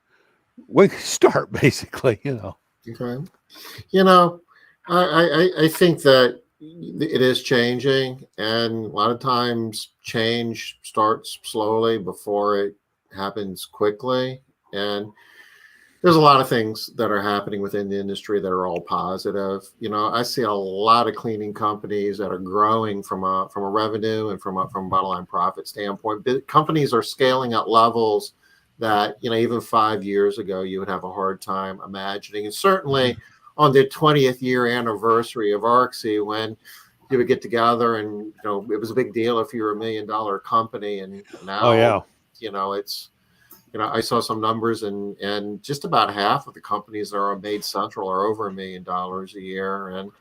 [SPEAKER 2] When can you start, basically,
[SPEAKER 3] Okay. I think that it is changing, and a lot of times change starts slowly before it happens quickly. And there's a lot of things that are happening within the industry that are all positive. I see a lot of cleaning companies that are growing from a revenue and from a bottom line profit standpoint. Companies are scaling at levels that even 5 years ago you would have a hard time imagining. And certainly on the 20th year anniversary of ARCSI, when you would get together and it was a big deal if you're $1 million company, and now it's I saw some numbers, and just about half of the companies that are on Made Central are over $1 million a year, and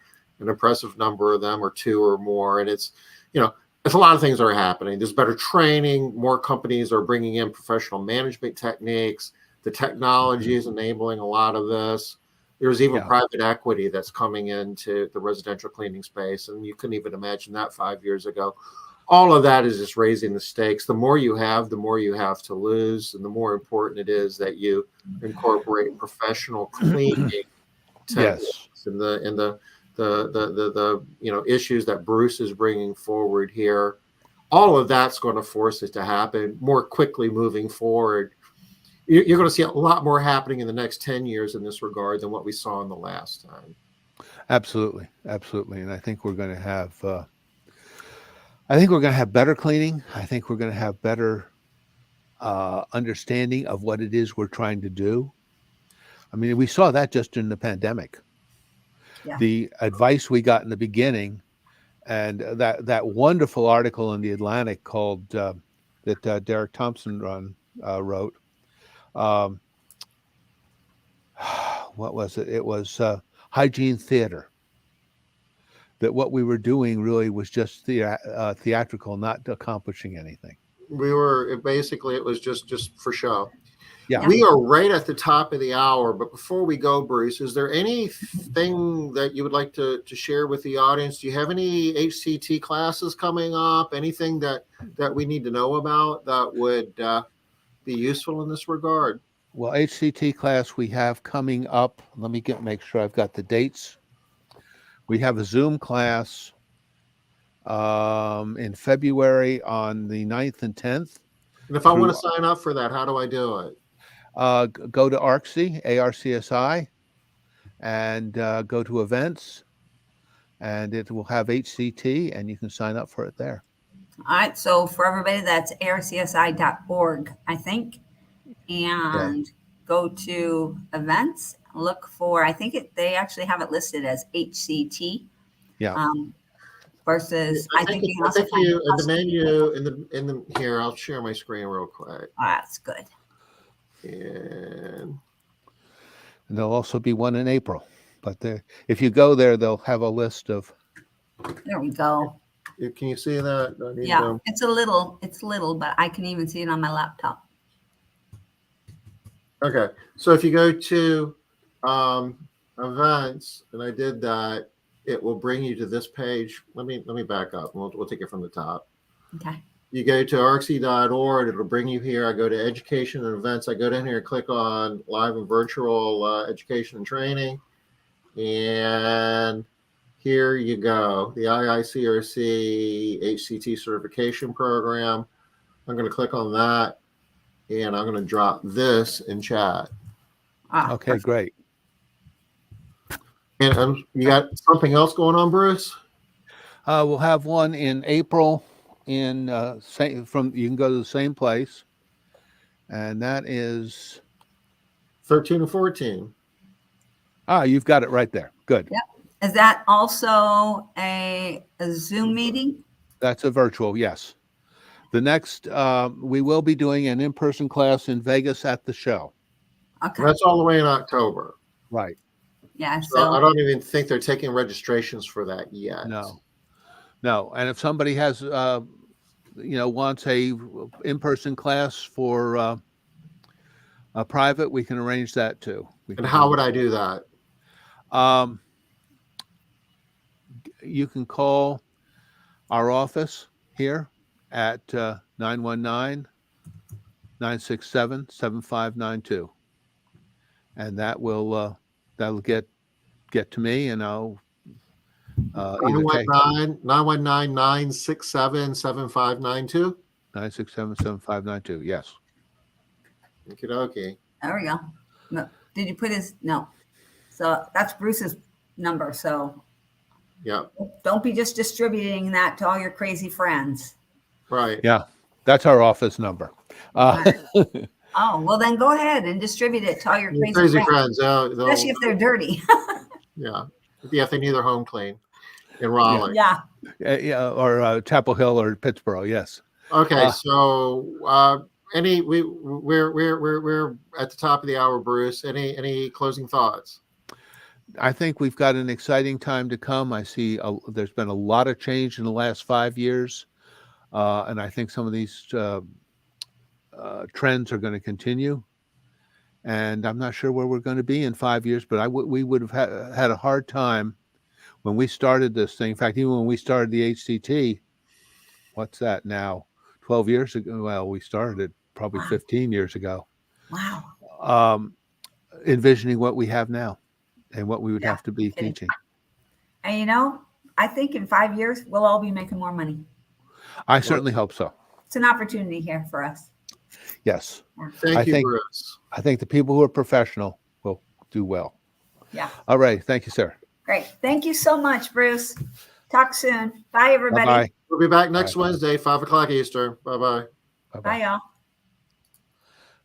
[SPEAKER 3] an impressive number of them are 2 or more. And it's a lot of things are happening. There's better training. More companies are bringing in professional management techniques. The technology is enabling a lot of this. There's even private equity that's coming into the residential cleaning space, and you couldn't even imagine that 5 years ago. All of that is just raising the stakes. The more you have, the more you have to lose, and the more important it is that you incorporate professional cleaning techniques and the issues that Bruce is bringing forward here. All of that's going to force it to happen more quickly moving forward. You're going to see a lot more happening in the next 10 years in this regard than what we saw in the last time.
[SPEAKER 2] Absolutely. And I think we're going to have better cleaning. I think we're going to have better understanding of what it is we're trying to do. I mean, we saw that just in the pandemic. Yeah. The advice we got in the beginning, and that wonderful article in the Atlantic called that Derek Thompson wrote. What was it? It was Hygiene Theater. That what we were doing really was just theatrical, not accomplishing anything.
[SPEAKER 3] It was just for show.
[SPEAKER 2] Yeah.
[SPEAKER 3] We are right at the top of the hour, but before we go, Bruce, is there anything that you would like to share with the audience? Do you have any HCT classes coming up? Anything that we need to know about that would be useful in this regard?
[SPEAKER 2] Well, HCT class we have coming up. Let me make sure I've got the dates. We have a Zoom class in February on the 9th and 10th.
[SPEAKER 3] And if I want to sign up for that, how do I do it?
[SPEAKER 2] Go to ARCSI, ARCSI, and go to events, and it will have HCT, and you can sign up for it there.
[SPEAKER 1] All right. So for everybody, that's arcsi.org, I think. And go to events, look for, I think they actually have it listed as HCT.
[SPEAKER 2] Yeah.
[SPEAKER 1] Versus,
[SPEAKER 3] I think you the menu in the here. I'll share my screen real quick.
[SPEAKER 1] Oh, that's good.
[SPEAKER 3] And
[SPEAKER 2] there'll also be one in April. But if you go there, they'll have a list of.
[SPEAKER 1] There we go.
[SPEAKER 3] can you see that? I need
[SPEAKER 1] Yeah, it's little, but I can even see it on my laptop.
[SPEAKER 3] Okay, so if you go to events, and I did that, it will bring you to this page. Let me back up. We'll take it from the top.
[SPEAKER 1] Okay.
[SPEAKER 3] You go to arcsy.org, it'll bring you here. I go to education and events. I go down here and click on live and virtual education and training. And here you go, the IICRC HCT certification program. I'm going to click on that, and I'm going to drop this in chat.
[SPEAKER 2] Okay, great.
[SPEAKER 3] And you got something else going on, Bruce?
[SPEAKER 2] We'll have one in April in you can go to the same place, and that is
[SPEAKER 3] 13 and 14.
[SPEAKER 2] You've got it right there. Good.
[SPEAKER 1] Yep. Is that also a Zoom meeting?
[SPEAKER 2] That's a virtual, yes. The next, we will be doing an in-person class in Vegas at the show.
[SPEAKER 1] Okay.
[SPEAKER 3] That's all the way in October.
[SPEAKER 2] Right.
[SPEAKER 1] Yeah.
[SPEAKER 3] So I don't even think they're taking registrations for that yet.
[SPEAKER 2] No. And if somebody has, wants a in-person class for a private, we can arrange that too.
[SPEAKER 3] And how would I do that?
[SPEAKER 2] You can call our office here at 919-967-7592. And that will that'll get to me, and I'll
[SPEAKER 3] 919-967-7592.
[SPEAKER 2] 967-7592. Yes.
[SPEAKER 3] Okie dokie.
[SPEAKER 1] There we go. No, did you put his? No. So that's Bruce's number. So
[SPEAKER 3] yeah,
[SPEAKER 1] don't be just distributing that to all your crazy friends.
[SPEAKER 3] Right.
[SPEAKER 2] Yeah, that's our office number.
[SPEAKER 1] Oh, well, then go ahead and distribute it to all your
[SPEAKER 3] crazy friends.
[SPEAKER 1] Especially if they're dirty.
[SPEAKER 3] Yeah, if they need their home clean in Raleigh.
[SPEAKER 1] Yeah.
[SPEAKER 2] Or Chapel Hill or Pittsburgh. Yes.
[SPEAKER 3] Okay, so we're at the top of the hour, Bruce. Any closing thoughts?
[SPEAKER 2] I think we've got an exciting time to come. I see there's been a lot of change in the last 5 years, and I think some of these trends are going to continue. And I'm not sure where we're going to be in 5 years, but we would have had a hard time when we started this thing. In fact, even when we started the HCT, what's that now? 12 years ago. Well, we started it probably 15 years ago.
[SPEAKER 1] Wow.
[SPEAKER 2] Envisioning what we have now and what we would have to be teaching.
[SPEAKER 1] And I think in 5 years, we'll all be making more money.
[SPEAKER 2] I certainly hope so.
[SPEAKER 1] It's an opportunity here for us.
[SPEAKER 2] Yes.
[SPEAKER 3] Thank you, Bruce.
[SPEAKER 2] I think the people who are professional will do well.
[SPEAKER 1] Yeah.
[SPEAKER 2] All right. Thank you, sir.
[SPEAKER 1] Great. Thank you so much, Bruce. Talk soon. Bye, everybody.
[SPEAKER 2] Bye-bye.
[SPEAKER 3] We'll be back next Wednesday, 5 o'clock Eastern. Bye-bye.
[SPEAKER 1] Bye, y'all.